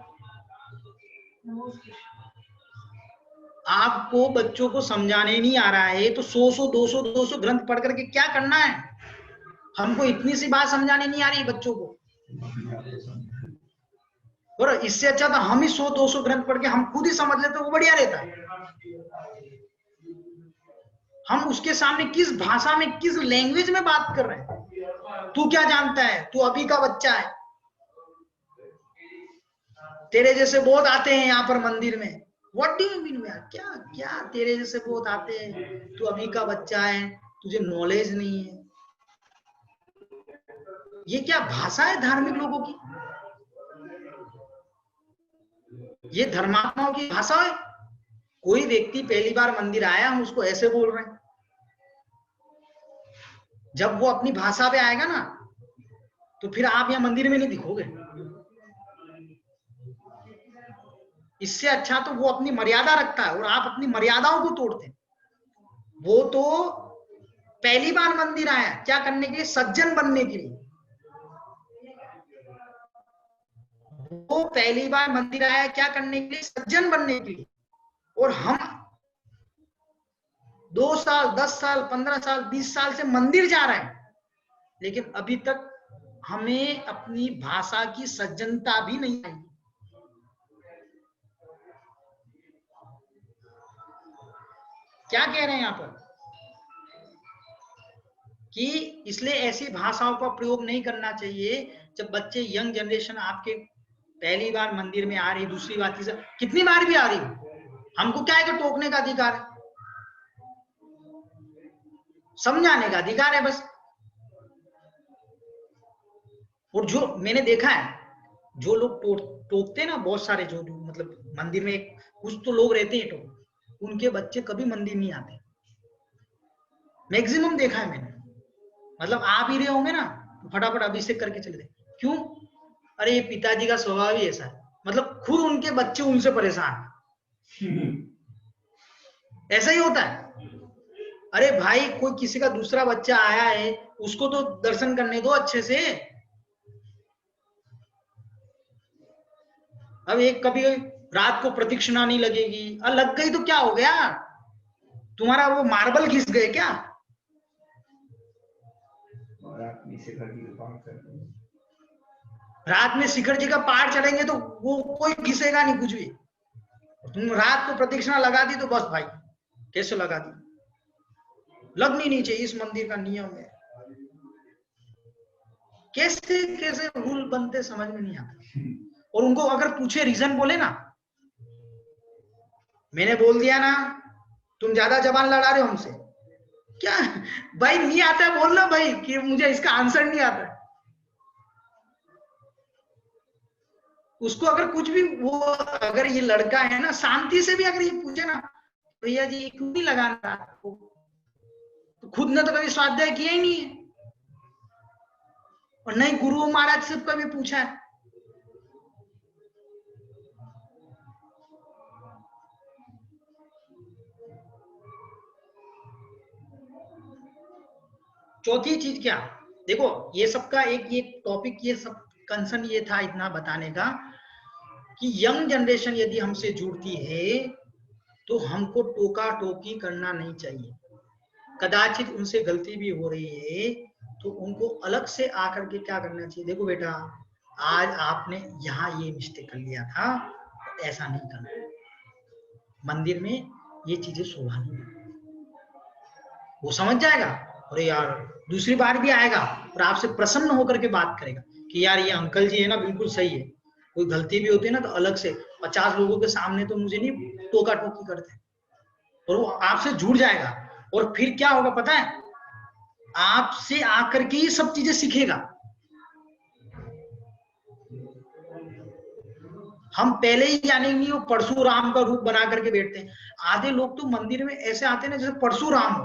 आपको बच्चों को समझाने नहीं आ रहा है तो 100-200 ग्रंथ पढ़ करके क्या करना है? हमको इतनी सी बात समझाने नहीं आ रही बच्चों को, और इससे अच्छा तो हम ही 100-200 ग्रंथ पढ़ के हम खुद ही समझ लेते, वो बढ़िया रहता। हम उसके सामने किस भाषा में, किस लैंग्वेज में बात कर रहे हैं? तू क्या जानता है? तू अभी का बच्चा है। तेरे जैसे बहुत आते हैं यहाँ पर मंदिर में। What do you mean? क्या क्या तेरे जैसे बहुत आते हैं? तू अभी का बच्चा है, तुझे नॉलेज नहीं है। ये क्या भाषा है धार्मिक लोगों की? ये धर्मात्माओं की भाषा है? कोई व्यक्ति पहली बार मंदिर आया, हम उसको ऐसे बोल रहे हैं। जब वो अपनी भाषा पे आएगा ना, तो फिर आप यहाँ मंदिर में नहीं दिखोगे। इससे अच्छा तो वो अपनी मर्यादा रखता है और आप अपनी मर्यादाओं को तोड़ते हैं। वो तो पहली बार मंदिर आया, क्या करने के लिए? सज्जन बनने के लिए। वो पहली बार मंदिर आया क्या करने के लिए? सज्जन बनने के लिए। और हम 2 साल, 10 साल, 15 साल, 20 साल से मंदिर जा रहे हैं, लेकिन अभी तक हमें अपनी भाषा की सज्जनता भी नहीं आई। क्या कह रहे हैं यहाँ पर कि इसलिए ऐसी भाषाओं का प्रयोग नहीं करना चाहिए। जब बच्चे, यंग जनरेशन आपके पहली बार मंदिर में आ रही, दूसरी बार, तीसरी, कितनी बार भी आ रही, हमको क्या है कि टोकने का अधिकार है, समझाने का अधिकार है बस। और जो मैंने देखा है, जो लोग टोकते हैं ना, बहुत सारे जो मतलब मंदिर में कुछ तो लोग रहते हैं तो उनके बच्चे कभी मंदिर नहीं आते। मैक्सिमम देखा है मैंने। मतलब आप ही रहे होंगे ना, फटाफट अभिषेक करके चले गए। क्यों? अरे ये पिताजी का स्वभाव ही ऐसा है। मतलब खुद उनके बच्चे उनसे परेशान। ऐसा ही होता है। अरे भाई, कोई किसी का दूसरा बच्चा आया है, उसको तो दर्शन करने दो अच्छे से। अब एक कभी रात को प्रदक्षिणा नहीं लगेगी, और लग गई तो क्या हो गया, तुम्हारा वो मार्बल घिस गए क्या? रात में शिखर जी का पाठ चढ़ेंगे तो वो कोई घिसेगा नहीं कुछ भी। तुम रात को प्रदक्षिणा लगा दी तो बस भाई, कैसे लगा दी, लगनी नहीं चाहिए, इस मंदिर का नियम है। कैसे कैसे रूल बनते समझ में नहीं आता। और उनको अगर पूछे, रीजन बोले ना, मैंने बोल दिया ना, तुम ज्यादा जबान लड़ा रहे हो हमसे, क्या भाई नहीं आता है बोलना भाई कि मुझे इसका आंसर नहीं आता। उसको अगर कुछ भी वो, अगर ये लड़का है ना, शांति से भी अगर ये पूछे ना, भैया जी क्यों नहीं लगाना आपको, तो खुद ने तो कभी स्वाध्याय किया ही नहीं है, और नहीं गुरु महाराज से कभी पूछा है। चौथी चीज क्या, देखो ये सबका एक ये टॉपिक, ये सब कंसर्न ये था इतना बताने का कि यंग जनरेशन यदि हमसे जुड़ती है तो हमको टोका टोकी करना नहीं चाहिए। कदाचित उनसे गलती भी हो रही है तो उनको अलग से आकर के क्या करना चाहिए, देखो बेटा आज आपने यहाँ ये मिस्टेक कर लिया था, ऐसा नहीं करना, मंदिर में ये चीजें शोभा नहीं, वो समझ जाएगा। अरे यार दूसरी बार भी आएगा और आपसे प्रसन्न होकर के बात करेगा कि यार ये अंकल जी है ना बिल्कुल सही है, कोई गलती भी होती है ना तो अलग से 50 लोगों के सामने तो मुझे नहीं टोका टोकी करते, और वो आपसे जुड़ जाएगा। और फिर क्या होगा पता है, आपसे आकर के ये सब चीजें सीखेगा। हम पहले ही यानी नहीं, वो परशुराम का रूप बना करके बैठते हैं। आधे लोग तो मंदिर में ऐसे आते हैं ना जैसे परशुराम हो,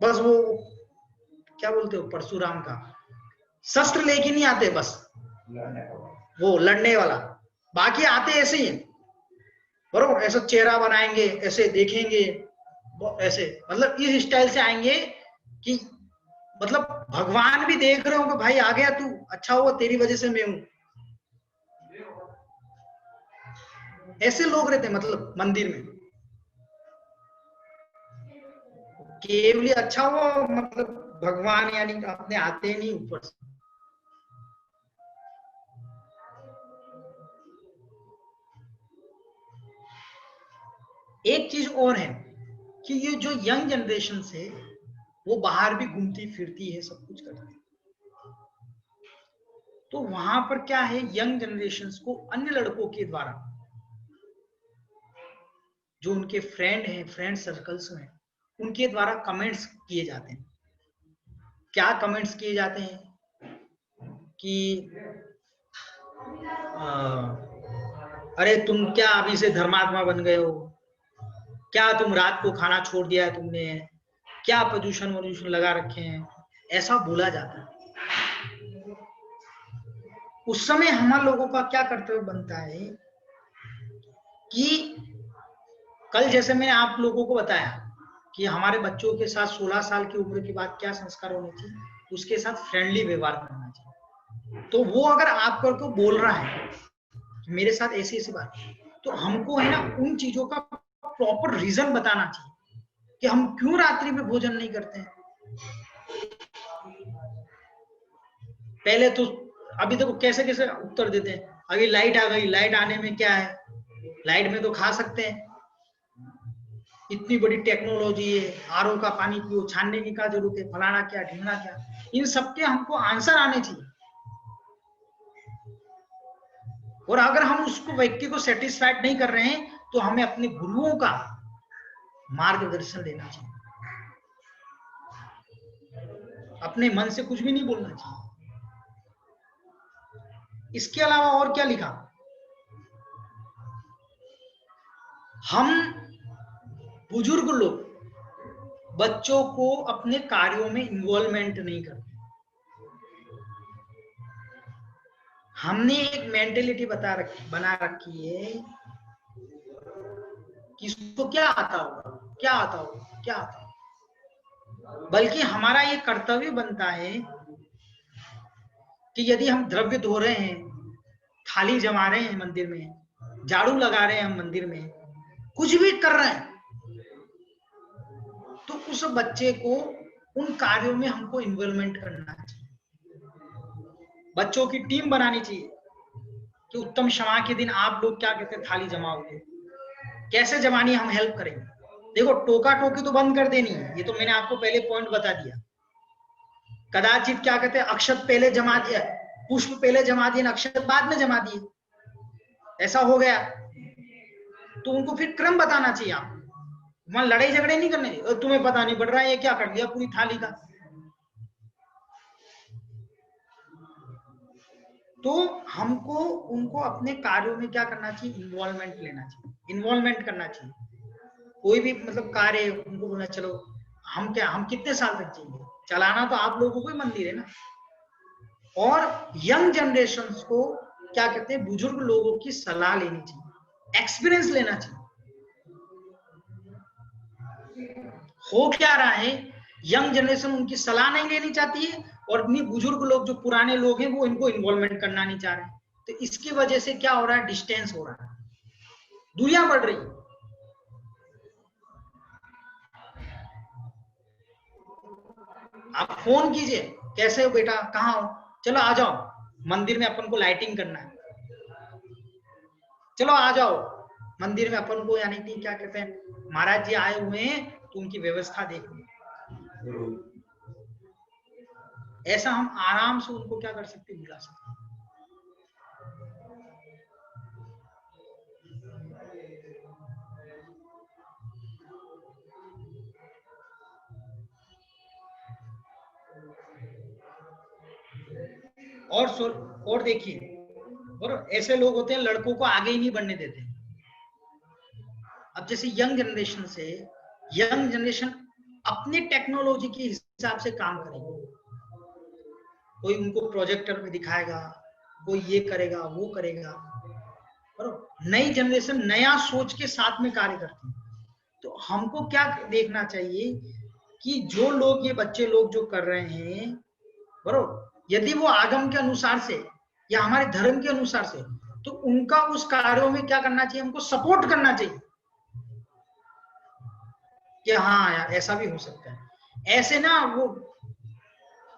बस वो क्या बोलते हो परशुराम का शस्त्र लेके नहीं आते, बस वो लड़ने वाला, बाकी आते ऐसे ही है बरोबर, ऐसा चेहरा बनाएंगे, ऐसे देखेंगे, ऐसे मतलब इस स्टाइल से आएंगे कि मतलब भगवान भी देख रहे हो कि भाई आ गया तू, अच्छा हुआ तेरी वजह से मैं हूं। ऐसे लोग रहते मतलब मंदिर में, केवल अच्छा हुआ मतलब भगवान यानी अपने आते नहीं ऊपर से। एक चीज और है कि ये जो यंग जनरेशन से वो बाहर भी घूमती फिरती है, सब कुछ करती है, तो वहां पर क्या है, यंग जनरेशन को अन्य लड़कों के द्वारा जो उनके फ्रेंड हैं, फ्रेंड सर्कल्स में, उनके द्वारा कमेंट्स किए जाते हैं। क्या कमेंट्स किए जाते हैं कि अरे तुम क्या अभी से धर्मात्मा बन गए हो, क्या तुम रात को खाना छोड़ दिया है तुमने, क्या प्रदूषण वदूषण लगा रखे हैं, ऐसा बोला जाता है। उस समय हम लोगों का क्या कर्तव्य बनता है कि कल जैसे मैंने आप लोगों को बताया कि हमारे बच्चों के साथ 16 साल की उम्र के बाद क्या संस्कार होने चाहिए, उसके साथ फ्रेंडली व्यवहार करना चाहिए। तो वो अगर आपको को बोल रहा है कि मेरे साथ ऐसी ऐसी बात, तो हमको है ना उन चीजों का प्रॉपर रीजन बताना चाहिए कि हम क्यों रात्रि में भोजन नहीं करते हैं। पहले तो अभी देखो कैसे कैसे उत्तर देते हैं, अभी लाइट आ गई, लाइट आने में क्या है, लाइट में तो खा सकते हैं, इतनी बड़ी टेक्नोलॉजी है, आरओ का पानी पियो, छानने की क्या जरूरत है, फलाना क्या ढींगना क्या, इन सबके हमको आंसर आने चाहिए। और अगर हम उसको व्यक्ति को सेटिस्फाइड नहीं कर रहे हैं तो हमें अपने गुरुओं का मार्गदर्शन लेना चाहिए, अपने मन से कुछ भी नहीं बोलना चाहिए। इसके अलावा और क्या लिखा, हम बुजुर्ग लोग बच्चों को अपने कार्यों में इन्वॉल्वमेंट नहीं करते। हमने एक मेंटेलिटी बना रखी है कि इसको क्या आता होगा, क्या आता होगा, क्या आता होगा, बल्कि हमारा ये कर्तव्य बनता है कि यदि हम द्रव्य धो रहे हैं, थाली जमा रहे हैं मंदिर में, झाड़ू लगा रहे हैं हम मंदिर में, कुछ भी कर रहे हैं, तो उस बच्चे को उन कार्यों में हमको इन्वॉल्वमेंट करना चाहिए। बच्चों की टीम बनानी चाहिए कि उत्तम क्षमा के दिन आप लोग क्या कहते हैं थाली जमाओगे, कैसे जमानी, हम हेल्प करेंगे। देखो टोका टोकी तो बंद कर देनी है, ये तो मैंने आपको पहले पॉइंट बता दिया। कदाचित क्या कहते हैं अक्षत पहले जमा दिया, पुष्प पहले जमा दिए, अक्षत बाद में जमा दिए, ऐसा हो गया, तो उनको फिर क्रम बताना चाहिए। आप वहां लड़ाई झगड़े नहीं करने, तुम्हें पता नहीं पड़ रहा है ये क्या कर दिया पूरी थाली का। तो हमको उनको अपने कार्यों में क्या करना चाहिए, इन्वॉल्वमेंट लेना चाहिए, इन्वॉल्वमेंट करना चाहिए। कोई भी मतलब कार्य उनको बोलना, चलो हम कितने साल तक जिएंगे, चलाना तो आप लोगों को ही मंदिर है ना। और यंग जनरेशन को क्या कहते हैं, बुजुर्ग लोगों की सलाह लेनी चाहिए, एक्सपीरियंस लेना चाहिए। हो क्या रहा है, यंग जनरेशन उनकी सलाह नहीं लेनी चाहती है, और अपनी बुजुर्ग लोग जो पुराने लोग हैं वो इनको इन्वॉल्वमेंट करना नहीं चाह रहे हैं। तो इसकी वजह से क्या हो रहा है, डिस्टेंस हो रहा है, दूरियां बढ़ रही। आप फोन कीजिए, कैसे हो बेटा, कहाँ हो, चलो आ जाओ मंदिर में, अपन को लाइटिंग करना है, चलो आ जाओ मंदिर में अपन को, यानी कि क्या कहते हैं महाराज जी आए हुए हैं तो उनकी व्यवस्था देखनी। ऐसा हम आराम से उनको क्या कर सकते, बुला सकते। और देखिए, और ऐसे लोग होते हैं लड़कों को आगे ही नहीं बढ़ने देते। अब जैसे यंग जनरेशन अपने टेक्नोलॉजी के हिसाब से काम करेगी। कोई उनको प्रोजेक्टर में दिखाएगा, कोई ये करेगा वो करेगा, और नई जनरेशन नया सोच के साथ में कार्य करती है। तो हमको क्या देखना चाहिए कि जो लोग, ये बच्चे लोग जो कर रहे हैं, बरोबर, यदि वो आगम के अनुसार से या हमारे धर्म के अनुसार से, तो उनका उस कार्यों में क्या करना चाहिए, हमको सपोर्ट करना चाहिए कि हाँ यार ऐसा भी हो सकता है। ऐसे ना वो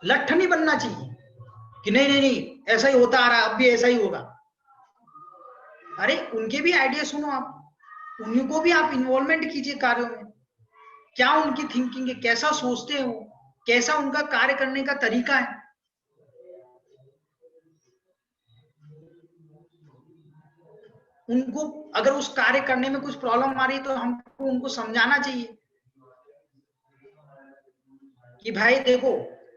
लठ नहीं बनना चाहिए कि नहीं नहीं नहीं ऐसा ही होता आ रहा है, अब भी ऐसा ही होगा। अरे उनके भी आइडिया सुनो आप, उनको भी आप इन्वॉल्वमेंट कीजिए कार्यों में, क्या उनकी थिंकिंग है, कैसा सोचते हैं वो, कैसा उनका कार्य करने का तरीका है। उनको अगर उस कार्य करने में कुछ प्रॉब्लम आ रही है तो हमको उनको समझाना चाहिए कि भाई देखो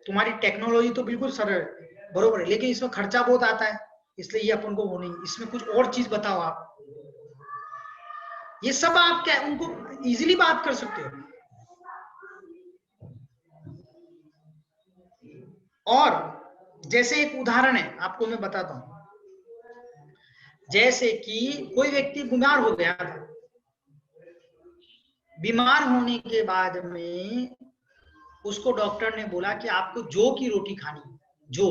तुम्हारी टेक्नोलॉजी तो बिल्कुल सरल बरोबर है, लेकिन इसमें खर्चा बहुत आता है, इसलिए ये अपन को वो नहीं, इसमें कुछ और चीज बताओ आप। ये सब आप क्या उनको इजीली बात कर सकते हो। और जैसे एक उदाहरण है आपको मैं बताता हूं, जैसे कि कोई व्यक्ति बीमार हो गया था, बीमार होने के बाद में उसको डॉक्टर ने बोला कि आपको जौ की रोटी खानी है, जौ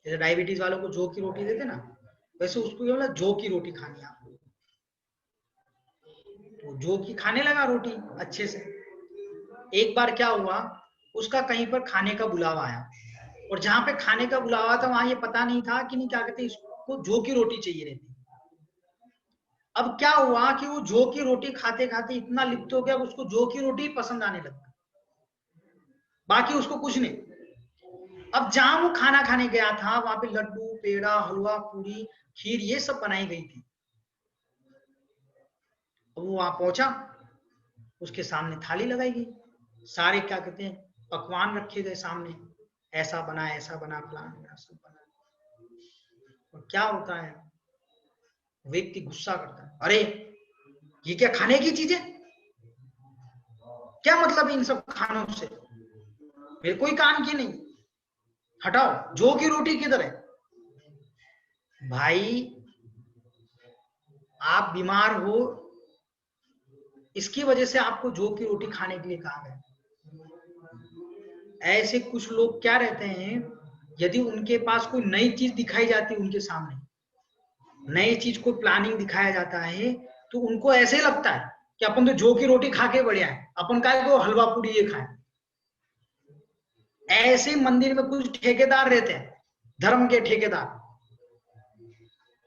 जैसे डायबिटीज वालों को जौ की रोटी देते ना, वैसे उसको बोला जौ की रोटी खानी है आपको। तो जौ की खाने लगा रोटी अच्छे से। एक बार क्या हुआ, उसका कहीं पर खाने का बुलावा आया, और जहां पे खाने का बुलावा था वहां ये पता नहीं था कि नहीं क्या कहते इसको जौ की रोटी चाहिए रहती। अब क्या हुआ कि वो जौ की रोटी खाते खाते इतना लिप्त हो गया, उसको जौ की रोटी पसंद आने लगा, बाकी उसको कुछ नहीं। अब जहां वो खाना खाने गया था वहां पे लड्डू, पेड़ा, हलवा, पूरी, खीर ये सब बनाई गई थी। वो वहां पहुंचा, उसके सामने थाली लगाई गई, सारे क्या कहते हैं पकवान रखे गए सामने, ऐसा बना फलाना बना सब बना। और क्या होता है, व्यक्ति गुस्सा करता है, अरे ये क्या खाने की चीजें, क्या मतलब इन सब खानों से, मेरे कोई काम की नहीं, हटाओ, जौ की रोटी किधर है। भाई आप बीमार हो, इसकी वजह से आपको जौ की रोटी खाने के लिए कहा गया। ऐसे कुछ लोग क्या रहते हैं, यदि उनके पास कोई नई चीज दिखाई जाती है उनके सामने, नई चीज को प्लानिंग दिखाया जाता है तो उनको ऐसे लगता है कि अपन तो जौ की रोटी खा के बढ़िया है, अपन का को हलवा पूरी ये खाए। ऐसे मंदिर में कुछ ठेकेदार रहते हैं, धर्म के ठेकेदार।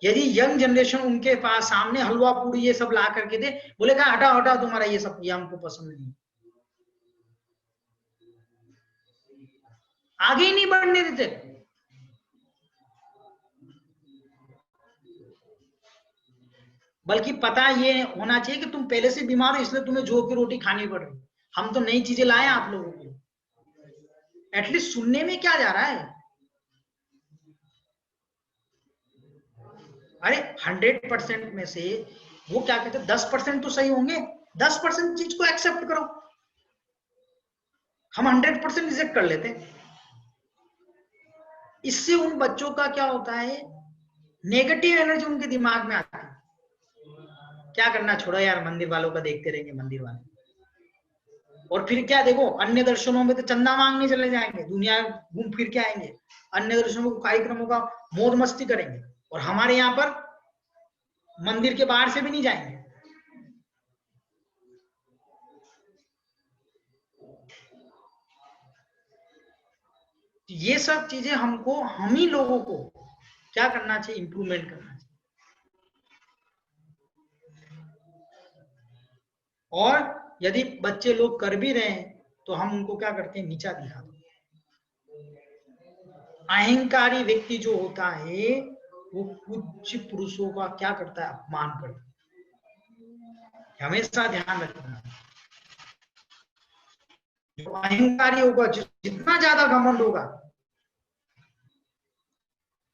यदि यंग जनरेशन उनके पास सामने हलवा पूरी ये सब ला करके दे, बोलेगा हटा हटा तुम्हारा ये सब, ये हमको पसंद नहीं, आगे ही नहीं बढ़ने देते। बल्कि पता ये होना चाहिए कि तुम पहले से बीमार हो इसलिए तुम्हें जौ की रोटी खानी पड़ रही, हम तो नई चीजें लाए आप लोगों के लिए। एटलीस्ट सुनने में क्या जा रहा है? अरे 100% में से वो क्या कहते हैं 10% तो सही होंगे, 10% चीज को एक्सेप्ट करो। हम 100% रिजेक्ट कर लेते हैं। इससे उन बच्चों का क्या होता है, नेगेटिव एनर्जी उनके दिमाग में आती है। क्या करना, छोड़ो यार, मंदिर वालों का देखते रहेंगे मंदिर वाले। और फिर क्या देखो, अन्य दर्शनों में तो चंदा मांगने चले जाएंगे, दुनिया घूम फिर के आएंगे, अन्य दर्शनों को कार्यक्रमों का मौज मस्ती करेंगे, और हमारे यहाँ पर मंदिर के बाहर से भी नहीं जाएंगे। ये सब चीजें हमको, हम ही लोगों को क्या करना चाहिए, इंप्रूवमेंट करना चाहिए। और यदि बच्चे लोग कर भी रहे हैं तो हम उनको क्या करते हैं, नीचा दिखाते हैं। अहंकारी व्यक्ति जो होता है वो उच्च पुरुषों का क्या करता है, अपमान करता है। हमेशा ध्यान रखना, जो अहंकारी होगा, जितना ज्यादा घमंड होगा,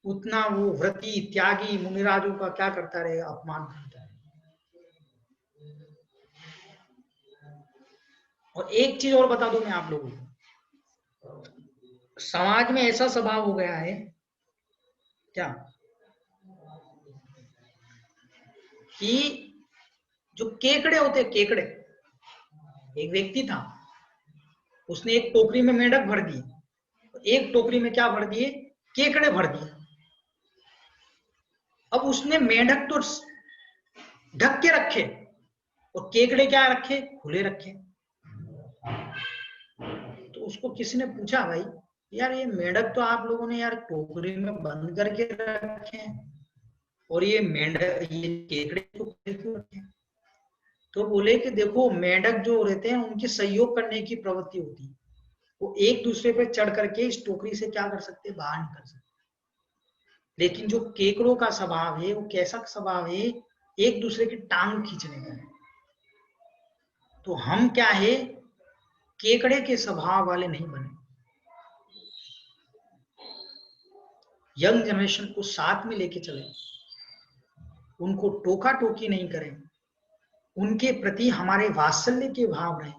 उतना वो व्रती त्यागी मुनिराजों का क्या करता रहेगा, अपमान करता है। और एक चीज और बता दूं मैं आप लोगों को, समाज में ऐसा स्वभाव हो गया है क्या, कि जो केकड़े होते, केकड़े, एक व्यक्ति था, उसने एक टोकरी में मेंढक भर दिए, एक टोकरी में क्या भर दिए, केकड़े भर दिए। अब उसने मेंढक तो ढक के रखे और केकड़े क्या रखे, खुले रखे। तो उसको किसी ने पूछा, भाई यार ये मेंढक तो आप लोगों ने यार टोकरी में बंद करके रखे हैं, और ये मेंढक, ये केकड़े तो खुले क्यों रखे? तो बोले कि देखो, मेंढक जो रहते हैं उनकी सहयोग करने की प्रवृत्ति होती है, वो एक दूसरे पे चढ़ करके इस टोकरी से क्या कर सकते हैं, बाहर निकल सकते। लेकिन जो केकड़ों का स्वभाव है, वो कैसा स्वभाव है, एक दूसरे की टांग खींचने का है। तो हम क्या है, केकड़े के स्वभाव वाले नहीं बने। यंग जनरेशन को साथ में लेके चले, उनको टोका टोकी नहीं करें, उनके प्रति हमारे वात्सल्य के भाव रहें,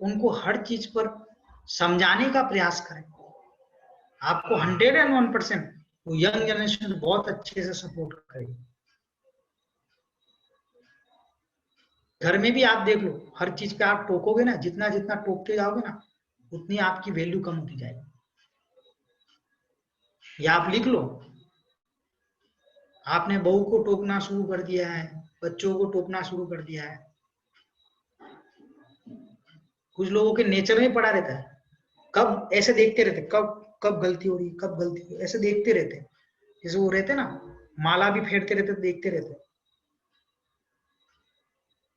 उनको हर चीज पर समझाने का प्रयास करें। आपको 101% वो यंग जनरेशन बहुत अच्छे से सपोर्ट करेगी। घर में भी आप देख लो, हर चीज पे आप टोकोगे ना, जितना जितना टोकते जाओगे ना, उतनी आपकी वैल्यू कम होती जाएगी। या आप लिख लो, आपने बहू को टोकना शुरू कर दिया है, बच्चों को टोकना शुरू कर दिया है। कुछ लोगों के नेचर में पड़ा रहता है, कब ऐसे देखते रहते, कब कब गलती हो रही, कब गलती हो रही, ऐसे देखते रहते। जैसे वो रहते ना, माला भी फेरते रहते, देखते रहते,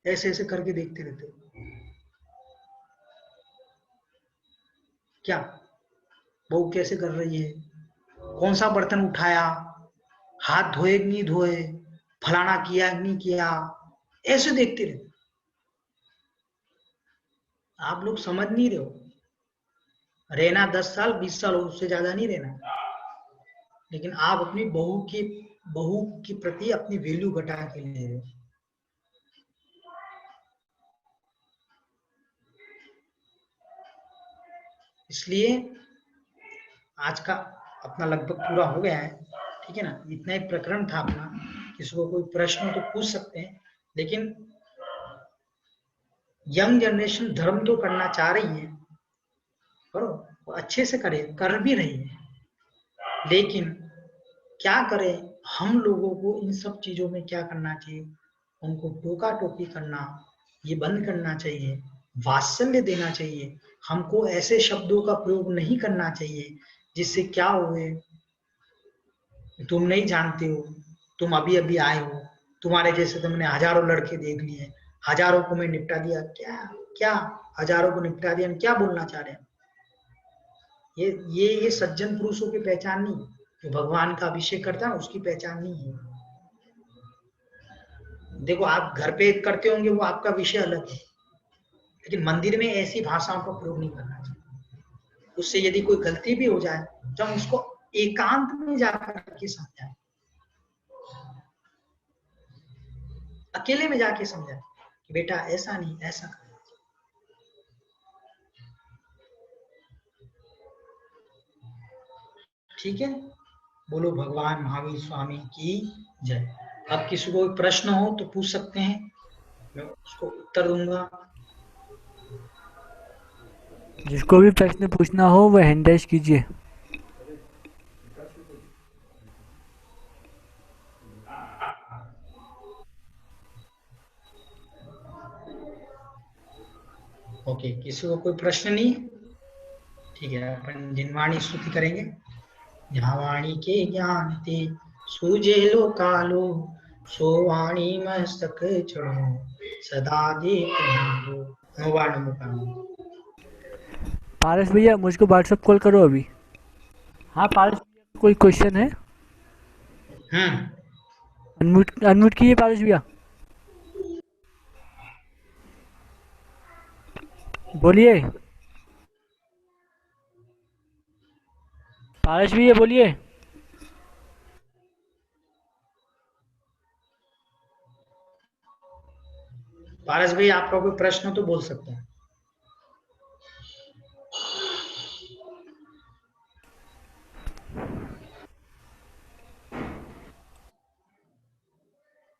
ऐसे ऐसे करके देखते रहते। क्या बहू कैसे कर रही है, कौन सा बर्तन उठाया, हाथ धोए नहीं धोए, फलाना किया नहीं किया, ऐसे देखते रहते। आप लोग समझ नहीं रहे हो, रहना 10 साल 20 साल, उससे ज्यादा नहीं रहना। लेकिन आप अपनी बहू के प्रति अपनी वैल्यू घटा के ले रहे हो। इसलिए आज का अपना लगभग पूरा हो गया है, ठीक है ना। इतना एक प्रकरण था अपना, किसी को कोई प्रश्न हो तो पूछ सकते हैं। लेकिन यंग जनरेशन धर्म तो करना चाह रही है, करो, वो अच्छे से करे, कर भी रही है, लेकिन क्या करें, हम लोगों को इन सब चीजों में क्या करना चाहिए, उनको टोका टोकी करना ये बंद करना चाहिए, वात्सल्य देना चाहिए। हमको ऐसे शब्दों का प्रयोग नहीं करना चाहिए जिससे क्या हुए, तुम नहीं जानते हो, तुम अभी अभी आए हो, तुम्हारे जैसे तो मैंने हजारों लड़के देख लिए, हजारों को मैं निपटा दिया। क्या क्या हजारों को निपटा दिया, हम क्या बोलना चाह रहे हैं? ये सज्जन पुरुषों की पहचान नहीं, जो भगवान का अभिषेक करता है उसकी पहचान नहीं है। देखो आप घर पे करते होंगे वो आपका विषय अलग है, लेकिन मंदिर में ऐसी भाषाओं का प्रयोग नहीं करना चाहिए। उससे यदि कोई गलती भी हो जाए तो हम उसको एकांत में जाकर के समझाएं, अकेले में जाके समझाएं कि बेटा ऐसा नहीं, ऐसा कर। ठीक है, बोलो भगवान महावीर स्वामी की जय। अब किसी को प्रश्न हो तो पूछ सकते हैं, मैं उसको उत्तर दूंगा। जिसको भी प्रश्न पूछना हो वह हैंड रेज कीजिए। ओके, किसी को कोई प्रश्न नहीं? ठीक है, अपन जिनवाणी स्तुति करेंगे। वाणी के ज्ञान ते सूझे लो कालो, सो वाणी मस्तक चढ़ो सदा देख लो। नमो। पारस भैया मुझको व्हाट्सएप कॉल करो अभी। हाँ पारस भैया, कोई क्वेश्चन है? अनम्यूट कीजिए पारस भैया, बोलिए। पारस भैया बोलिए। पारस भाई, आपका कोई प्रश्न हो तो बोल सकते हैं।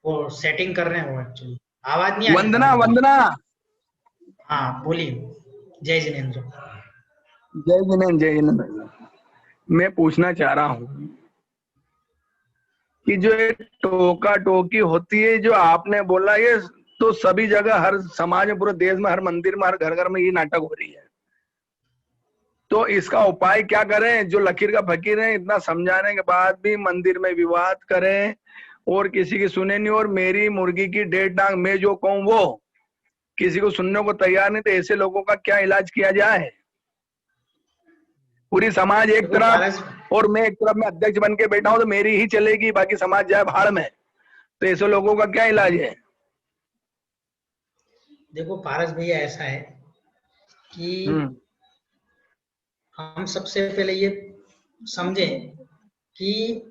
वो सेटिंग कर रहे हैं वो, एक्चुअली आवाज नहीं आ रही। वंदना वंदना। हाँ बोलिए। जय जिनेन्द्र। जय जिनेन्द्र जय जिनेन्द्र। मैं पूछना चाह रहा हूँ कि जो एक टोका टोकी होती है जो आपने बोला, ये तो सभी जगह हर समाज में, पूरे देश में, हर मंदिर में, हर घर घर में ये नाटक हो रही है। तो इसका उपाय क्या करें? जो लकीर का फकीर है, इतना समझाने के बाद भी मंदिर में विवाद करें और किसी की सुने नहीं, और मेरी मुर्गी की 1.5 टांग, मैं जो कहूँ वो, किसी को सुनने को तैयार नहीं। तो ऐसे लोगों का क्या इलाज किया जाए? पूरी समाज एक तरफ और मैं एक तरफ, मैं अध्यक्ष बन के बैठा हूं तो मेरी ही चलेगी, बाकी समाज जाए भाड़ में। तो ऐसे लोगों का क्या इलाज है? देखो पारस भैया, ऐसा है कि हम सबसे पहले ये समझें कि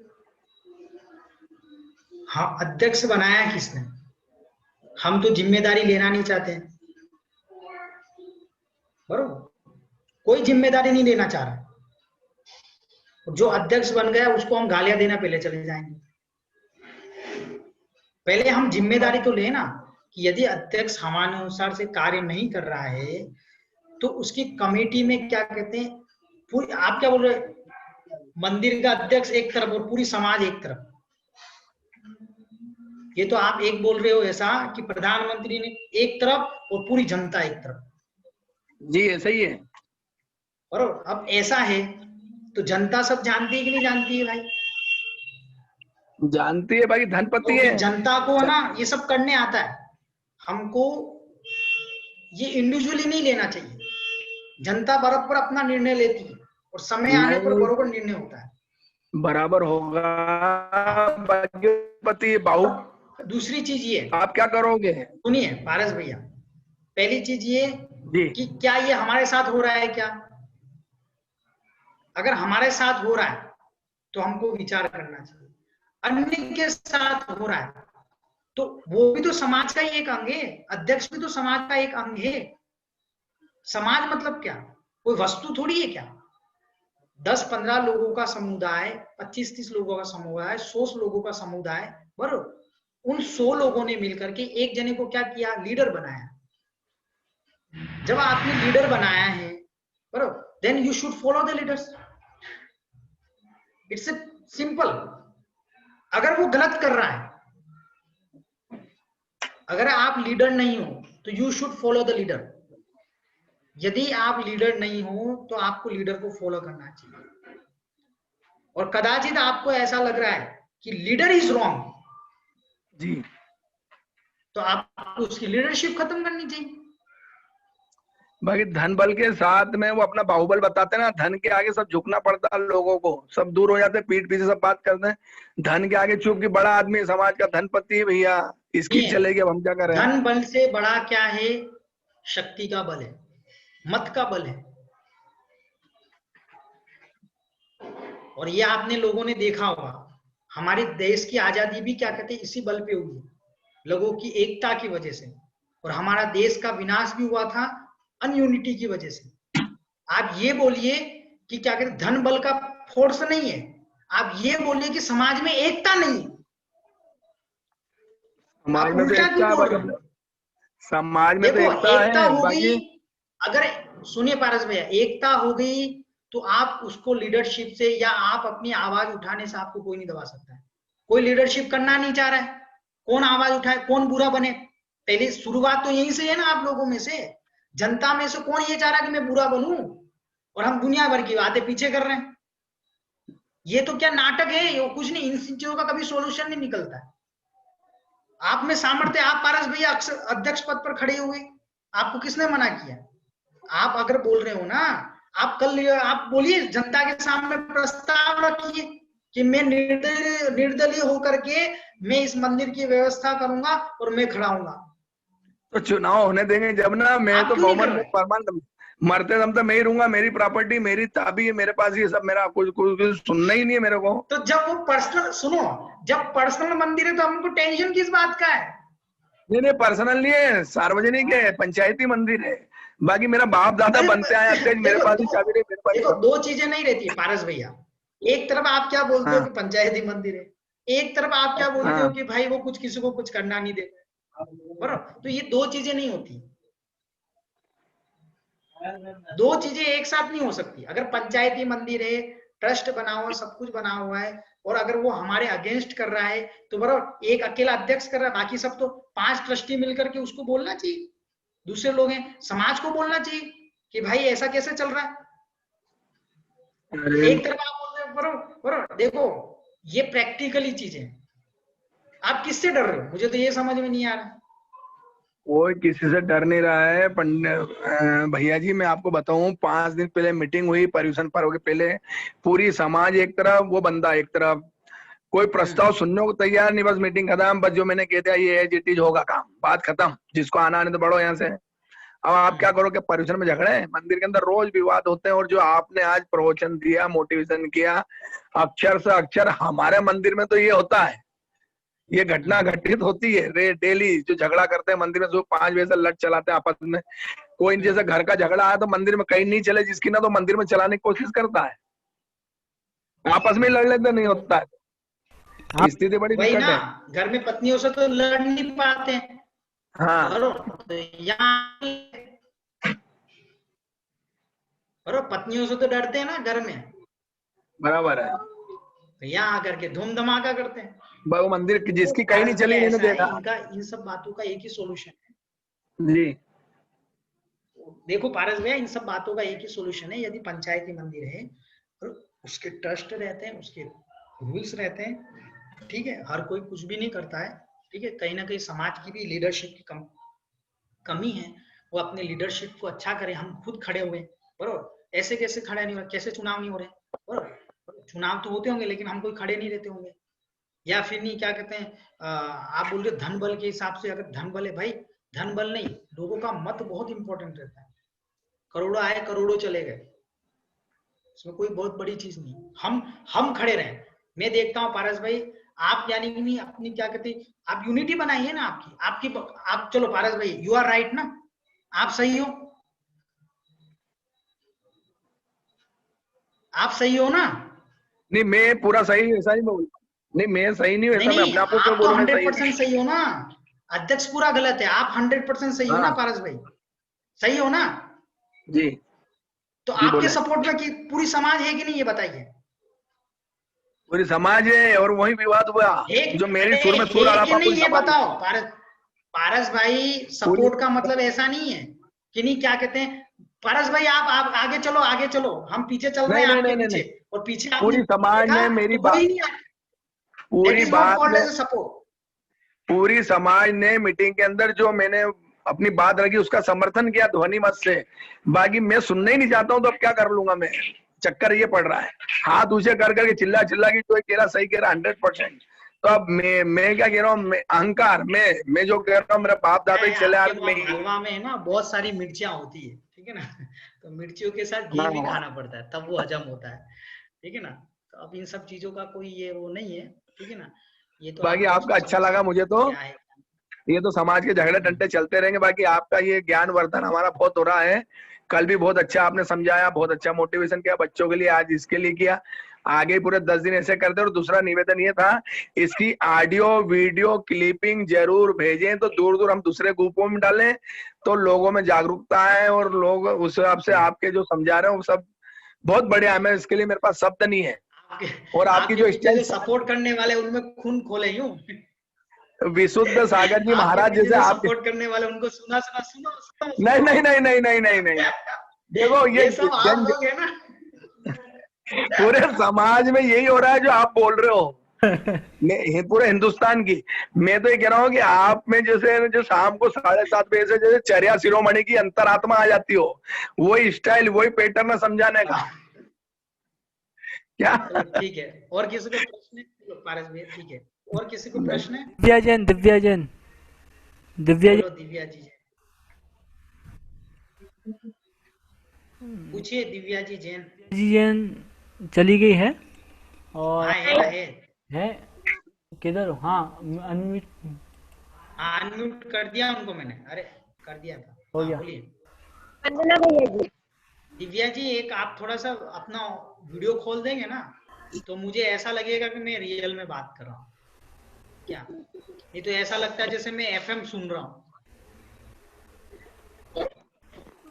हाँ, अध्यक्ष बनाया किसने? हम तो जिम्मेदारी लेना नहीं चाहते हैं, बरोबर? कोई जिम्मेदारी नहीं लेना चाह रहा। जो अध्यक्ष बन गया उसको हम गालियां देना पहले चले जाएंगे। पहले हम जिम्मेदारी तो लेना कि यदि अध्यक्ष हमारे अनुसार से कार्य नहीं कर रहा है तो उसकी कमेटी में क्या कहते हैं, पूरी, आप क्या बोल रहे, मंदिर का अध्यक्ष एक तरफ और पूरी समाज एक तरफ। ये तो आप एक बोल रहे हो ऐसा कि प्रधानमंत्री ने एक तरफ और पूरी जनता एक तरफ। जी ऐसा ही है। और अब ऐसा है तो जनता सब जानती है कि नहीं जानती है भाई? जानती है भाई, धनपति है। जनता को ना ये सब करने आता है। हमको ये इंडिविजुअली नहीं लेना चाहिए। जनता बराबर अपना निर्णय लेती है और समय आने पर बराबर निर्णय होता है, बराबर होगा। पति बाहु। दूसरी चीज ये, आप क्या करोगे? सुनिए पारस भैया, पहली चीज ये जी कि क्या ये हमारे साथ हो रहा है क्या? अगर हमारे साथ हो रहा है तो हमको विचार करना चाहिए। अन्य के साथ हो रहा है तो वो भी तो समाज का ही एक अंग है, अध्यक्ष भी तो समाज का एक अंग है। समाज मतलब क्या, कोई वस्तु थोड़ी है क्या? 10-15 लोगों का समुदाय, 25-30 लोगों का समुदाय, 100 लोगों का समुदाय, बरोबर? उन 100 लोगों ने मिलकर के एक जने को क्या किया, लीडर बनाया। जब आपने लीडर बनाया है, बरोबर, then you should follow the leaders. It's simple. अगर वो गलत कर रहा है, अगर आप लीडर नहीं हो तो you should follow the leader. यदि आप लीडर नहीं हो तो आपको लीडर को फॉलो करना चाहिए। और कदाचित आपको ऐसा लग रहा है कि लीडर इज रॉन्ग, जी, तो आपको उसकी लीडरशिप खत्म करनी चाहिए। बाकी धन बल के साथ में वो अपना बाहुबल बताते हैं ना, धन के आगे सब झुकना पड़ता है लोगों को, सब दूर हो जाते हैं, पीठ पीछे सब बात करते हैं। धन के आगे चुप की बड़ा आदमी समाज का धनपति है भैया, इसकी नहीं है। चलेगी, अब हम क्या करें। धन बल से बड़ा क्या है? शक्ति का बल है, मत का बल है। और ये आपने लोगों ने देखा होगा, हमारे देश की आजादी भी क्या कहते हैं, इसी बल पे हुई, लोगों की एकता की वजह से। और हमारा देश का विनाश भी हुआ था अनयूनिटी की वजह से। आप ये बोलिए कि क्या कहते, धन बल का फोर्स नहीं है, आप ये बोलिए कि समाज में एकता नहीं है। समाज आप में तो उल्टा क्यों एकता बोल रहे हैं? समाज में तो देखो एकता एकता है, हो बाकी गई, अगर सुनिए पारस भैया, एकता हो गई तो आप उसको लीडरशिप से या आप अपनी आवाज उठाने से आपको कोई नहीं दबा सकता है। कोई लीडरशिप करना नहीं चाह रहा है, कौन आवाज उठाए, कौन बुरा बने? पहले शुरुआत तो यहीं से है ना, आप लोगों में से, जनता में से कौन ये चाह रहा है कि मैं बुरा बनूं? और हम दुनिया भर की बातें पीछे कर रहे हैं। ये तो क्या नाटक है, ये कुछ नहीं, इन चीजों का कभी सोल्यूशन नहीं निकलता है। आप में सामर्थ्य, आप पारस भैया अध्यक्ष पद पर खड़े हुए, आपको किसने मना किया? आप अगर बोल रहे हो ना, आप कल आप बोलिए जनता के सामने प्रस्ताव रखिए कि मैं निर्दलीय होकर के मैं इस मंदिर की व्यवस्था करूंगा और मैं खड़ा हूंगा। तो चुनाव होने देंगे जब ना, मैं आप तो क्यों नहीं कर बहुमत में रहे? फरमान, मरते दम तक मैं ही रहूंगा, मेरी प्रॉपर्टी मेरी चाबी है मेरे पास, ये सब मेरा, कुछ सुनना ही नहीं है मेरे को। तो जब वो पर्सनल, सुनो, जब पर्सनल मंदिर है तो हमको टेंशन किस बात का है? नहीं, पर्सनल नहीं है, सार्वजनिक है, पंचायती मंदिर है। बाकी मेरा बाप दादा अरे बनते आए अध्यक्ष, मेरे देखो पास ही चाबी रही, मेरे पास ही देखो, सब। दो चीजें नहीं रहती है पारस भैया। एक तरफ आप क्या बोलते हो हाँ, कि पंचायती मंदिर है, एक तरफ आप क्या बोलते हो हाँ, कि भाई वो कुछ किसी को कुछ करना नहीं देता, बराबर? तो ये दो चीजें नहीं होती, दो चीजें एक साथ नहीं हो सकती। अगर पंचायती मंदिर है, ट्रस्ट बना हुआ, सब कुछ बना हुआ है, और अगर वो हमारे अगेंस्ट कर रहा है तो बराबर, एक अकेला अध्यक्ष कर रहा है, बाकी सब तो 5 ट्रस्टी मिलकर के उसको बोलना चाहिए, दूसरे लोग हैं समाज को बोलना चाहिए कि भाई ऐसा कैसे चल रहा है। अरे एक तरफ आप बोलते हैं, बराबर, देखो ये प्रैक्टिकली चीजें, आप किससे डर रहे हो? मुझे तो ये समझ में नहीं आ रहा। कोई किसी से डर नहीं रहा है। भैया जी मैं आपको बताऊं, 5 दिन पहले मीटिंग हुई पर्यूषण पर्व के पहले, पूरी समाज एक तरफ, वो बंदा एक तरफ, कोई प्रस्ताव सुनने को तैयार नहीं, बस मीटिंग खत्म, बस जो मैंने कह दिया ये एज इट इज होगा काम, बात खत्म, जिसको आना आने तो बढ़ो यहाँ से। अब आप क्या करो कि पर्यूषण में झगड़े, मंदिर के अंदर रोज विवाद होते हैं, और जो आपने आज प्रवचन दिया, मोटिवेशन किया, अक्षर से अक्षर हमारे मंदिर में तो ये होता है, ये घटना घटित होती है रे डेली, जो झगड़ा करते हैं मंदिर में, जो 5 बजे से लड़ चलाते हैं आपस में। कोई जैसे घर का झगड़ा आया तो मंदिर में कहीं नहीं चले जिसकी ना, तो मंदिर में चलाने की कोशिश करता है, आपस में लड़ लेते, नहीं होता है। स्थिति बड़ी वही दिक्कत ना, है। घर में पत्नियों से तो लड़ नहीं पाते हैं, हाँ, तो यहाँ पत्नियों से तो डरते हैं ना घर में, बराबर है। तो यहाँ आकर के धूम धमाका करते हैं। वो मंदिर की जिसकी कहीं नहीं पारस चली, भैया इन्हें ऐसा है, देखा इनका इन सब बातों का एक ही सोल्यूशन है। जी। देखो पारस भैया, इन सब बातों का एक ही सोल्यूशन है। यदि पंचायती मंदिर है और उसके ट्रस्ट रहते हैं, उसके रूल्स रहते हैं, ठीक है, हर कोई कुछ भी नहीं करता है, ठीक है, कहीं ना कहीं समाज की भी लीडरशिप की कमी है, वो अपने लीडरशिप को अच्छा करे। हम खुद खड़े हुए, बरोबर, ऐसे कैसे खड़े नहीं हो रहे, कैसे चुनाव नहीं हो रहे, बरोबर, चुनाव तो होते होंगे लेकिन हम कोई खड़े नहीं रहते होंगे। या फिर नहीं, क्या कहते हैं, आप बोल रहे धन बल के हिसाब से, अगर धन बल है भाई, धन बल नहीं, लोगों का मत बहुत इंपॉर्टेंट रहता है। करोड़ों आए करोड़ों चले गए, इसमें कोई बहुत बड़ी चीज नहीं। हम खड़े रहे। मैं देखता हूँ पारस भाई, आप यानी कि नहीं अपनी, क्या कहते हैं, आप यूनिटी बनाइए ना आपकी आप चलो पारस भाई, यू आर राइट ना, आप सही हो, आप सही हो ना? नहीं मैं पूरा सही ऐसा नहीं बोल, नहीं मैं सही नहीं हूँ ऐसा, मैं नहीं, अपने आप को क्यों आप तो बोलूं मैं 100% सही हो ना, अध्यक्ष पूरा गलत है, आप 100% सही हो ना हाँ पारस भाई, सही हो ना? जी, तो जी आपके बोले। सपोर्ट में कि पूरी समाज है कि नहीं, ये बताइए। पूरी समाज है और वही विवाद हुआ जो मेरी सुर में सुर आ रहा था। नहीं, ये बताओ पारस भाई, सपोर्ट का मतलब ऐसा नहीं है कि नहीं, क्या कहते हैं पारस भाई, आप आगे चलो, आगे चलो, हम पीछे चल रहे हैं आपके पीछे, और पीछे पूरी समाज ने मेरी बात, पूरी बात में पूरी समाज ने मीटिंग के अंदर जो मैंने अपनी बात रखी उसका समर्थन किया ध्वनि मत से। बाकी मैं सुनना ही नहीं चाहता हूँ तो अब क्या कर लूंगा मैं। चक्कर ये पड़ रहा है, हाथ ऊंचे कर करके चिल्ला चिल्ला की कोई कह रहा सही कह रहा 100%। तो अब मैं क्या कह रहा हूँ, अहंकार मैं जो कह रहा हूँ मेरा बाप दादा ही चले आ रहे। हलवा में ना बहुत सारी मिर्चियां होती है, ठीक है ना, तो मिर्चियों के साथ घी भी खाना पड़ता है, तब वो हजम होता है, ठीक है ना। तो अब इन सब चीजों का कोई ये वो नहीं है, ठीक है ना। ये तो बाकी आपका अच्छा लगा मुझे, तो ये तो समाज के झगड़े टंटे चलते रहेंगे। बाकी आपका ये ज्ञान वर्धन हमारा बहुत हो रहा है। कल भी बहुत अच्छा आपने समझाया, बहुत अच्छा मोटिवेशन किया बच्चों के लिए, आज इसके लिए किया, आगे पूरे 10 दिन ऐसे करते। और दूसरा निवेदन ये था, इसकी ऑडियो वीडियो क्लिपिंग जरूर भेजें, तो दूर दूर हम दूसरे ग्रुपों में डालें तो लोगों में जागरूकता है और लोग उस हिसाब से आपके जो समझा रहे हो वो सब बहुत बढ़िया है। मैं इसके लिए मेरे पास शब्द नहीं है। और आपकी जो सपोर्ट करने वाले उनमें खून खोले यूं विशुद्ध सागर जी महाराज जैसे आप सपोर्ट करने वाले, उनको सुना सुनो। नहीं नहीं नहीं नहीं नहीं नहीं नहीं देखो ये सब आप लोग है ना, पूरे समाज में यही हो रहा है जो आप बोल रहे हो। पूरे हिंदुस्तान की मैं तो ये कह रहा हूँ कि आप में जैसे जो शाम को 7:30 बजे से जैसे चर्या शिरोमणि की अंतरात्मा आ जाती हो, वही स्टाइल वही पैटर्न है समझाने का। क्या ठीक है, और किसी को प्रश्न है पारस भैया? ठीक है, और किसी को प्रश्न है? दिव्या जैन पूछिए। दिव्या जी जैन चली गई है और है किधर? हाँ अनम्यूट कर दिया उनको मैंने, अरे कर दिया था, हो गया। वंदना भैया जी। दिव्या जी, एक आप थोड़ा सा अपना वीडियो खोल देंगे ना, तो मुझे ऐसा लगेगा कि मैं रियल में बात कर रहा हूँ। क्या नहीं तो ऐसा लगता है जैसे मैं एफएम सुन रहा हूँ।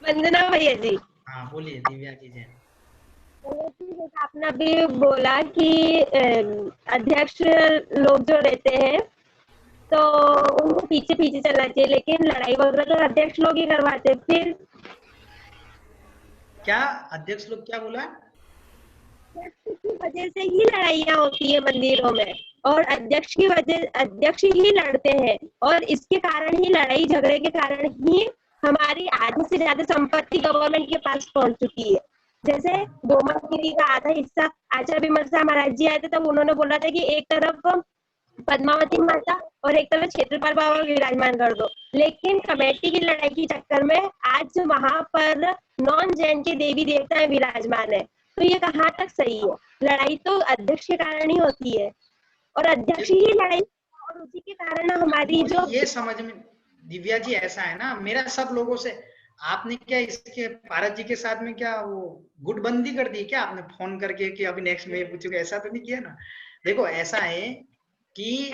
वंदना भैया जी। हाँ बोलिए दिव्या जी। आपने अभी बोला कि अध्यक्ष लोग जो रहते हैं तो उनको पीछे पीछे चलना चाहिए, लेकिन लड़ाई वगैरह तो अध्यक्ष लोग ही करवाते। फिर क्या अध्यक्ष लोग क्या बोला? की वजह से ही लड़ाइयाँ होती है मंदिरों में, और अध्यक्ष ही लड़ते हैं, और इसके कारण ही लड़ाई झगड़े के कारण ही हमारी आधी से ज्यादा संपत्ति गवर्नमेंट के पास पहुंच चुकी है। जैसे गोमतीगिरी का आधा हिस्सा आचार्य विमर्शा महाराज जी आए थे, तब उन्होंने बोला था कि एक तरफ पद्मावती माता और एक तरफ क्षेत्रपाल बाबा विराजमान कर दो, लेकिन कमेटी की लड़ाई के चक्कर में आज वहां पर नॉन जैन के देवी देवता विराजमान है। तो ये कहाँ तक सही है? लड़ाई तो अध्यक्ष के कारण ही होती है, और अध्यक्ष ही लड़ाई, और उसी के कारण हमारी जो ये समझ में दिव्या जी ऐसा है ना, मेरा सब लोगों से आपने क्या इसके पारस जी के साथ में क्या वो गुटबंदी कर दी क्या आपने फोन करके कि अभी नेक्स्ट में पूछोगे? ऐसा तो नहीं किया ना। देखो ऐसा है कि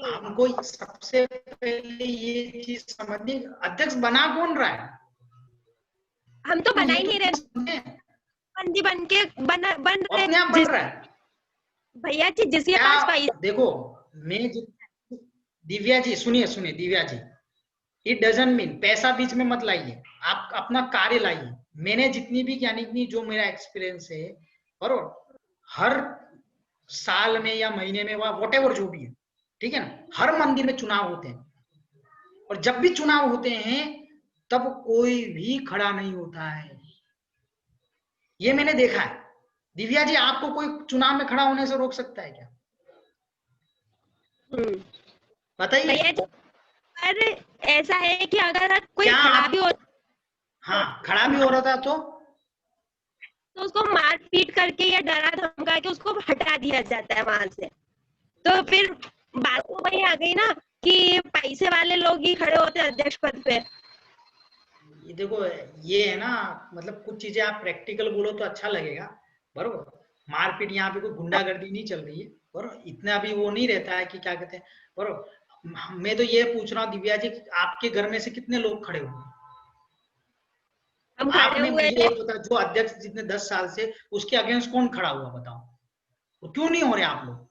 हमको सबसे पहले ये चीज समझनी, अध्यक्ष बना कौन रहा है? हम तो बना ही नहीं रहे, बंदी बन के बन रहे हैं भैया जी, जिसके पास पैसा। देखो मैं दिव्या जी सुनिए Divya ji, it doesn't mean पैसा बीच में मत लाइए, आप अपना कार्य लाइए। मैंने जितनी भी यानी जो मेरा एक्सपीरियंस है, बरोबर, हर साल में या महीने में वॉट एवर जो भी है, ठीक है ना, हर मंदिर में चुनाव होते हैं, और जब भी चुनाव होते हैं तब कोई भी खड़ा नहीं होता है। ये मैंने देखा है। दिव्या जी, आपको कोई चुनाव में खड़ा होने से रोक सकता है क्या? बताइए। अरे ऐसा है कि अगर कोई खड़ा भी हो, हाँ खड़ा भी हो रहा था तो उसको मार पीट करके या डरा धमका के उसको हटा दिया जाता है वहां से। तो फिर बात तो वही आ गई ना कि पैसे वाले लोग ही खड़े होते हैं अध्यक्ष पद पे। ये देखो ये है ना, मतलब कुछ चीजें आप प्रैक्टिकल बोलो तो अच्छा लगेगा, बरोबर। मारपीट यहाँ पे कोई गुंडागर्दी नहीं चल रही है, बरोबर, इतना भी वो नहीं रहता है कि क्या कहते हैं, बरोबर। मैं तो ये पूछ रहा हूँ दिव्या जी, आपके घर में से कितने लोग खड़े हुए? आपने मुझे बता, जो अध्यक्ष जितने 10 साल से, उसके अगेंस्ट कौन खड़ा हुआ बताओ? और क्यों नहीं हो रहे आप लोग?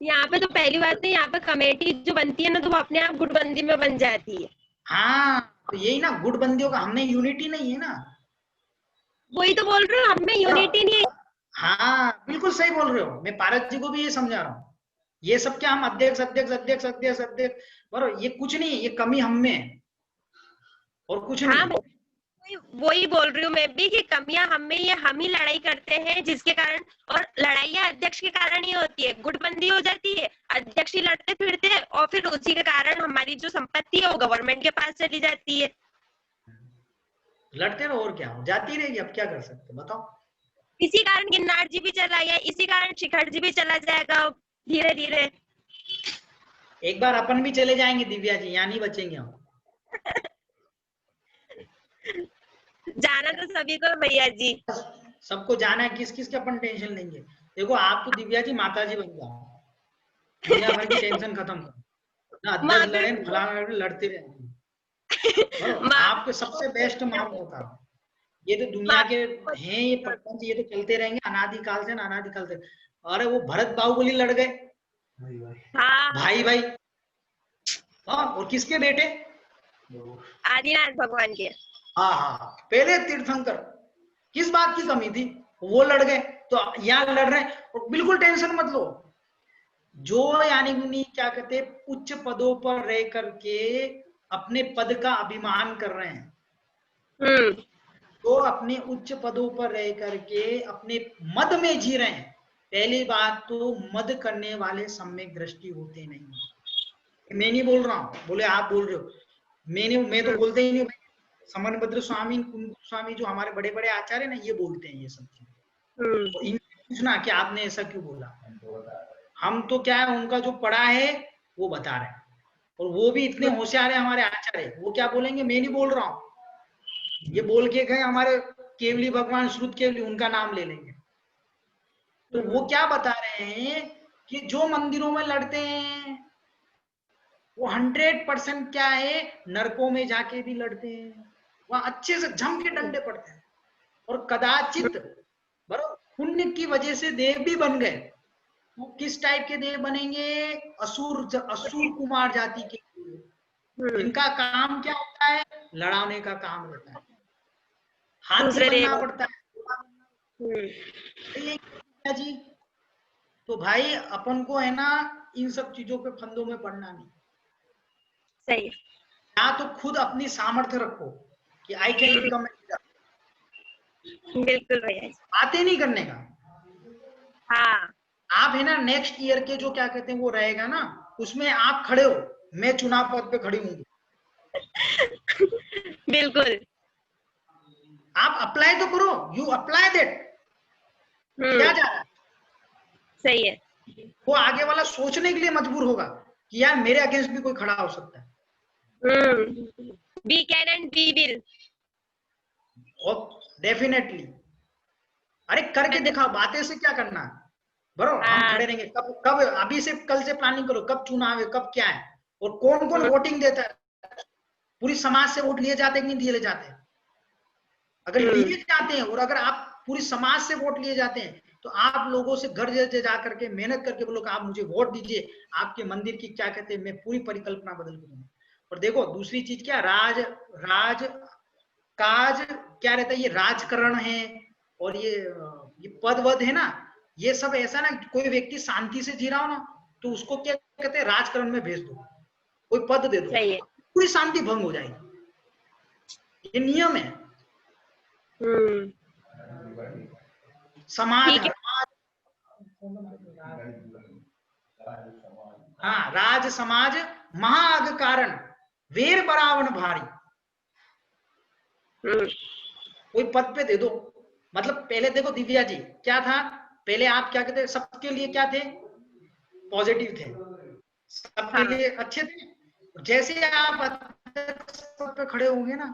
यहाँ पे तो पहली बात है, यहाँ पे कमेटी जो बनती है ना, तो वो अपने आप गुटबंदी में बन जाती है। हाँ, तो यही ना, गुटबंदियों का हमने यूनिटी नहीं है ना। वही तो बोल रही हूँ, हम में यूनिटी नहीं है। हाँ बिल्कुल सही बोल रहे हो, मैं पारस जी को भी ये समझा रहा हूँ। ये सब क्या हम अध्यक्ष अध्यक्ष अध्यक्ष अध्यक्ष अध्यक्ष, बराबर, ये कुछ नहीं, ये कमी हम में है और कुछ हाँ, नहीं। वही बोल रही हूँ मैं भी कि कमियां हम में, ये हम ही लड़ाई करते हैं जिसके कारण, और लड़ाइयाँ अध्यक्ष के कारण ही होती है, गुटबंदी हो जाती है, अध्यक्ष ही लड़ते फिरते हैं, और फिर उसी के कारण हमारी जो संपत्ति है वो गवर्नमेंट के पास चली जाती है। लड़ते रहो और क्या, जाती रहेगी, अब क्या कर सकते बताओ। इसी कारण गिरनार जी भी चला गया, इसी कारण शिखर जी भी चला जाएगा धीरे धीरे। एक बार अपन भी चले जाएंगे दिव्या जी, यहाँ नहीं बचेंगे हम। जाना तो सभी को भैया जी, सबको जाना है, किस किस के अपन टेंशन लेंगे। देखो आप तो दिव्या जी माता जी बन जाओ, दुनिया भर की टेंशन खत्म करो ना, अध्यक्ष लड़े फलाना लड़ते रहे। आपके सबसे बेस्ट मार्ग होता है। ये तो दुनिया के हैं, ये प्रपंच, ये तो चलते रहेंगे अनादिकाल से ना, अनादिकाल से। अरे वो भरत बाहुबली लड़ गए, हाँ, भाई भाई। हाँ, और किसके बेटे? आदिनाथ भगवान के। हाँ हाँ, पहले तीर्थंकर। किस बात की कमी थी, वो लड़ गए, तो यहाँ लड़ रहे हैं। और बिल्कुल टेंशन मत लो, जो यानी क्या कहते उच्च पदों पर रह करके अपने पद का अभिमान कर रहे हैं, तो अपने उच्च पदों पर रह करके अपने मद में जी रहे हैं। पहली बात तो मद करने वाले सम्यक दृष्टि होते नहीं। मैं नहीं बोल रहा हूं, बोले आप बोल रहे हो, मैं तो बोलते ही नहीं। समनभद्र स्वामी, कुंद स्वामी जो हमारे बड़े बड़े आचार्य ना, ये बोलते हैं ये सब चीजें। तो इनसे पूछना कि आपने ऐसा क्यों बोला। हम तो क्या है, उनका जो पढ़ा है वो बता रहे हैं, और वो भी इतने होशियार है हमारे आचार्य। वो क्या बोलेंगे, मैं नहीं बोल रहा हूँ, ये बोल के गए हमारे केवली भगवान श्रुत केवली, उनका नाम ले लेंगे। तो वो क्या बता रहे हैं कि जो मंदिरों में लड़ते हैं वो 100% क्या है, नरकों में जाके भी लड़ते हैं, वहां अच्छे से जम के डंडे पड़ते हैं, और कदाचित बराबर पुण्य की वजह से देव भी बन गए। वो किस टाइप के देव बनेंगे, असुर कुमार जाति के। इनका काम क्या होता है, लड़ाने का काम रहता है, हाथ से बनना पड़ता है जी। तो भाई अपन को है ना, इन सब चीजों पे फंदों में पड़ना नहीं। सही, या तो खुद अपनी सामर्थ्य रखो कि आई कैन बिकम। बिल्कुल भैया, बातें नहीं करने का। हाँ, आप है ना नेक्स्ट ईयर के जो क्या कहते हैं वो रहेगा ना, उसमें आप खड़े हो, मैं चुनाव पद पे खड़ी हूँ। बिल्कुल, आप अप्लाई तो करो, यू अप्लाई दैट। क्या जा रहा है, सही है। वो आगे वाला सोचने के लिए मजबूर होगा कि यार मेरे अगेंस्ट भी कोई खड़ा हो सकता है। We can and we will. Definitely. अरे करके दिखाओ, बातें से क्या करना है, बरो हम खड़े रहेंगे। कब अभी से कल से प्लानिंग करो, कब चुनाव है, कब क्या है, और कौन कौन वोटिंग देता है। पूरी समाज से वोट लिए जाते कि नहीं लिए जाते। अगर लिए जाते हैं, और अगर आप पूरी समाज से वोट लिए जाते हैं, तो आप लोगों से घर जा करके मेहनत करके बोलो कि आप मुझे वोट दीजिए, आपके मंदिर की क्या कहते हैं मैं पूरी परिकल्पना बदल के दूंगा। और देखो दूसरी चीज क्या, काज क्या रहता है, ये राजकरण है, और ये पद वद है ना, ये सब ऐसा ना, कोई व्यक्ति शांति से जी रहा हो ना, तो उसको क्या कहते हैं, राजकरण में भेज दो, कोई पद दे दो, पूरी शांति भंग हो जाएगी। ये नियम है। समाज, हाँ, राज समाज महाअग कारण वेर बरावन भारी। कोई पद पे दे दो, मतलब पहले देखो दिव्या जी क्या था, पहले आप क्या कहते, सबके लिए क्या थे, पॉजिटिव थे, सबके लिए अच्छे थे। जैसे आप अध्यक्ष पद पे खड़े होंगे ना,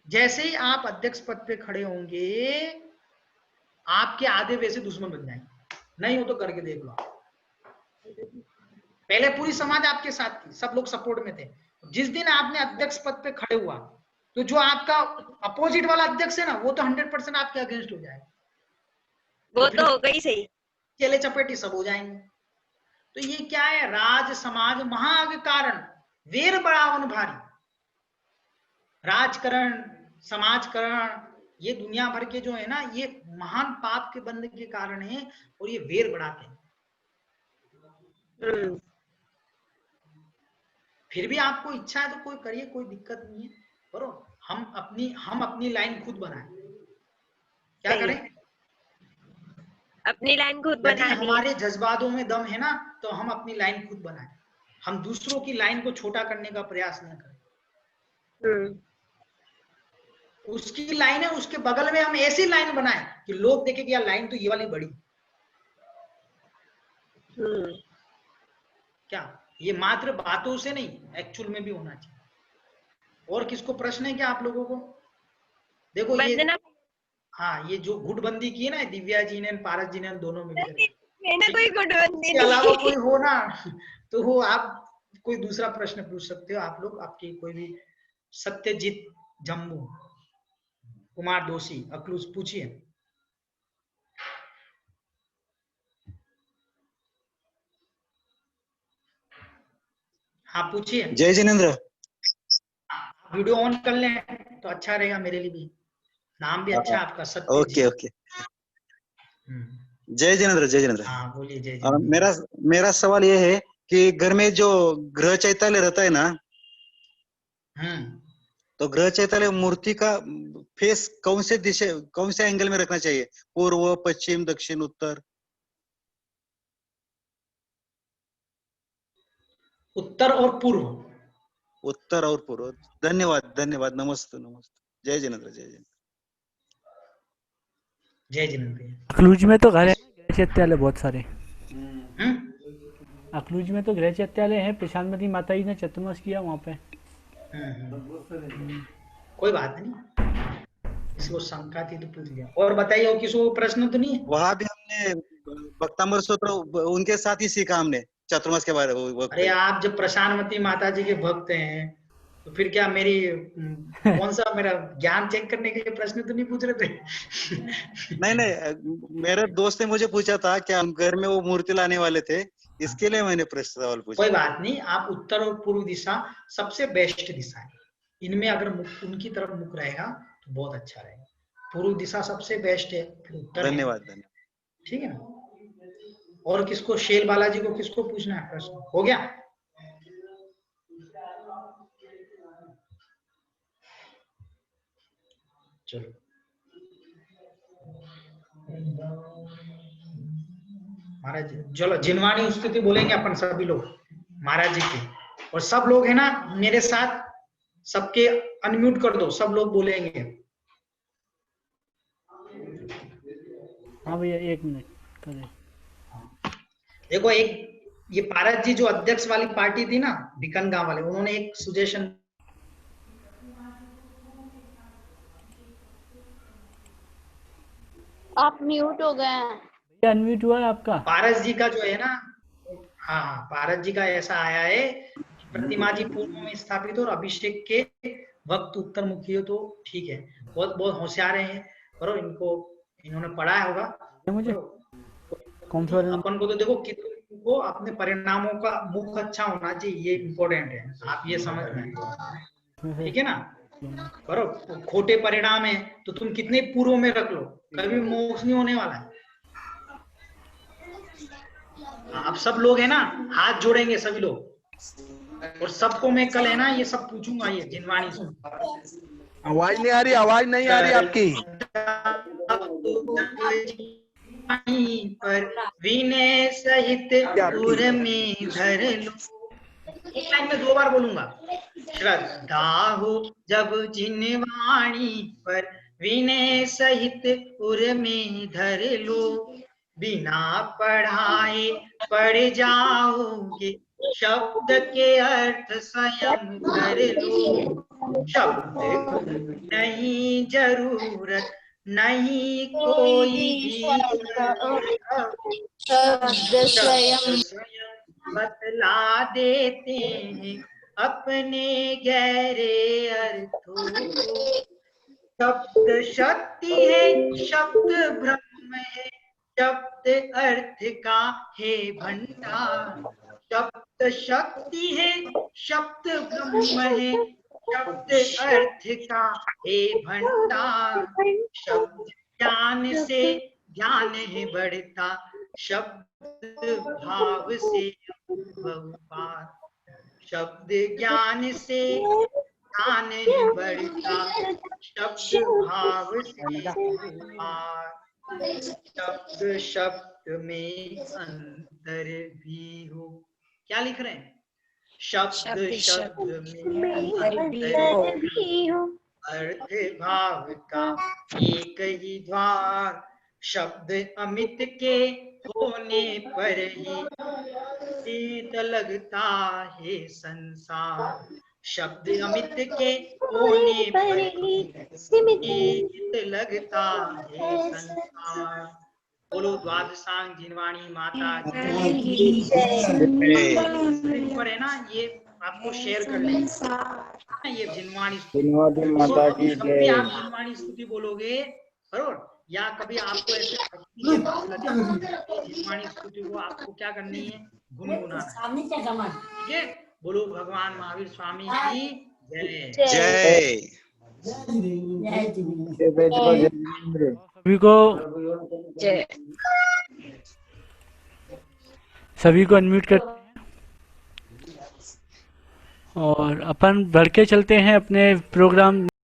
जैसे ही आप अध्यक्ष पद पे खड़े होंगे, आपके आधे वैसे दुश्मन बन जाएंगे। नहीं हो तो करके देख लो। पहले पूरी समाज आपके साथ थी, सब लोग सपोर्ट में थे। जिस दिन आपने अध्यक्ष पद पे खड़े हुआ, तो जो आपका अपोजिट वाला अध्यक्ष है ना, वो तो 100% आपके अगेंस्ट हो जाएगा। वो तो हो गई सही। केले चपेटी सब हो जाएंगे। तो ये क्या है, राज समाज महाग कारण वेर बढ़ावन भारी। राजकरण, समाजकरण, ये दुनिया भर के जो है ना, ये महान पाप के बंध के कारण है और ये वेर बढ़ाते हैं। फिर भी आपको इच्छा है तो कोई करिए, कोई दिक्कत नहीं है, करो। हम अपनी लाइन खुद बनाए। क्या करें? अपनी लाइन खुद यदि बनानी है। हमारे जज्बातों में दम है ना, तो हम अपनी लाइन खुद बनाए। हम दूसरों की लाइन को छोटा करने का प्रयास न करें। उसकी लाइन है, उसके बगल में हम ऐसी लाइन बनाए कि लोग देखें कि यार लाइन तो ये वाली बड़ी। क्या ये मात्र बातों से नहीं, एक्चुअल में भी होना चाहिए। और किसको प्रश्न है क्या आप लोगों को? देखो ये, हाँ, ये जो गुटबंदी की है ना दिव्या जी ने, पारस जी ने, दोनों मिलकर, मैंने कोई गुटबंदी इसके अलावा कोई हो ना तो वो आप कोई दूसरा प्रश्न पूछ सकते हो। आप लोग, आपकी कोई भी, सत्यजीत जम्मू, कुमार दोषी, अक्लूज, पूछिए। हाँ पूछिए। जय जिनेन्द्र। वीडियो ऑन कर लें तो अच्छा रहेगा मेरे लिए भी। नाम भी अच्छा आपका, सत्यजीत। Okay okay. जय जिनेन्द्र, जय जिनेन्द्र। हाँ बोलिए। जय जिनेन्द्र। मेरा सवाल ये है कि घर में जो गृह चैतालय रहता है ना, तो गृह चैतालय मूर्ति का फेस कौन से दिशा, कौन से एंगल में रखना चाहिए? पूर्व, पश्चिम, दक्षिण, उत्तर? उत्तर और पूर्व। उत्तर और पूर्व। धन्यवाद धन्यवाद। नमस्ते नमस्ते। जय जिनेन्द्र, जय जिनेन्द्र। जय जिनेन्द्र। अखलूज में तो घर है, गृह चैत्यालय बहुत सारे। अखलूज में तो गृह चैत्यालय है, प्रशांतमती माता जी ने चतुर्मास किया वहाँ पे। कोई बात नहीं, इसको शंका थी तो पूछ लिया। और बताइए, और किसी को प्रश्न तो नहीं है? वहां भी हमने भक्तामृत स्तोत्र उनके साथ ही सीखा हमने चतुर्मास के बारे में। अरे आप जब प्रशांतमती माता जी के भक्त हैं तो फिर क्या मेरी कौन सा मेरा ज्ञान चेक करने के लिए प्रश्न तो नहीं पूछ रहे थे? नहीं, मेरे दोस्त ने मुझे पूछा था कि हम घर में वो मूर्ति लाने वाले थे, इसके लिए मैंने प्रश्न सवाल पूछा। कोई बात नहीं, आप उत्तर और पूर्व दिशा सबसे बेस्ट दिशा है। इनमें अगर उनकी तरफ मुख रहेगा तो बहुत अच्छा रहेगा। पूर्व दिशा सबसे बेस्ट है, फिर उत्तर। धन्यवाद धन्यवाद। ठीक है ना? और किसको, शेल बालाजी को किसको पूछना है प्रश्न? हो गया? चलो महाराज जी, चलो जिनवाणी स्तुति बोलेंगे अपन सभी लोग महाराज जी की। और सब लोग है ना मेरे साथ, सबके अनम्यूट कर दो, सब लोग बोलेंगे। हाँ भैया, 1 मिनट करें। देखो, एक ये पारस जी जो अध्यक्ष वाली पार्टी थी ना, भिकन गांव वाले, उन्होंने एक सुजेशन। आप म्यूट हो गए हैं। भैया अनम्यूट हुआ है आपका। पारस जी का जो है ना, हाँ पारस जी का ऐसा आया है, प्रतिमा जी पूर्व में स्थापित और अभिषेक के वक्त उत्तर मुखी हो, तो ठीक है। बहुत बहुत होशियार हैं, करो इनको, इन्होंने पढ़ा होगा। मुझे अपन को तो देखो, को अपने परिणामों का मुख अच्छा होना चाहिए, ये इम्पोर्टेंट है, आप ये समझ रहे, ठीक है ना? करो, खोटे परिणाम है तो तुम कितने पूर्व में रख लो, कभी मोक्ष नहीं होने वाला है। आप सब लोग है ना, हाथ जोड़ेंगे सभी लोग, और सबको मैं कल है ना ये सब पूछूंगा, ये जिनवाणी से। आवाज नहीं आ रही, आवाज नहीं आ रही आपकी। पर विनय सहित उर में धर लो। एक लाइन में 2 बार बोलूंगा। श्रद्धा हो जब जिनवाणी पर विनय सहित उर में धर लो, बिना पढ़ाए पढ़ जाओगे, शब्द के अर्थ स्वयं कर लो। शब्द नहीं जरूरत नहीं कोई भी, शब्द स्वयं बतला देते हैं अपने गहरे अर्थों को। शब्द शक्ति है, शब्द ब्रह्म है, शब्द अर्थ का है भंडार, शब्द शक्ति है, शब्द ब्रह्म है, शब्द अर्थ का है भंडार, शब्द ज्ञान से ज्ञान है बढ़ता, शब्द भाव से अनुभव पार, शब्द ज्ञान से ज्ञान है बढ़ता, शब्द भाव से पार, शब्द शब्द में अंतर भी हो। क्या लिख रहे हैं? शब्द शब्द में अंतर भी हो, अर्थ भाव का एक ही द्वार, शब्द अमित के होने पर ही शीत लगता है संसार, शब्द अमित के होने पर ही शीत लगता है संसार। बोलो द्वादशांग जिनवाणी माता की ऊपर है ना, ये आपको शेयर कर लेंगे। ये जिनवाणी माता की जब भी आप जिनवाणी स्तुति बोलोगे बरोबर, या कभी आपको ऐसे जिनवाणी स्तुति को आपको क्या करनी है? गुनगुनाना। ठीक है, बोलो भगवान महावीर स्वामी की जय। जय। सभी को अनम्यूट करते हैं और अपन बढ़ के चलते हैं अपने प्रोग्राम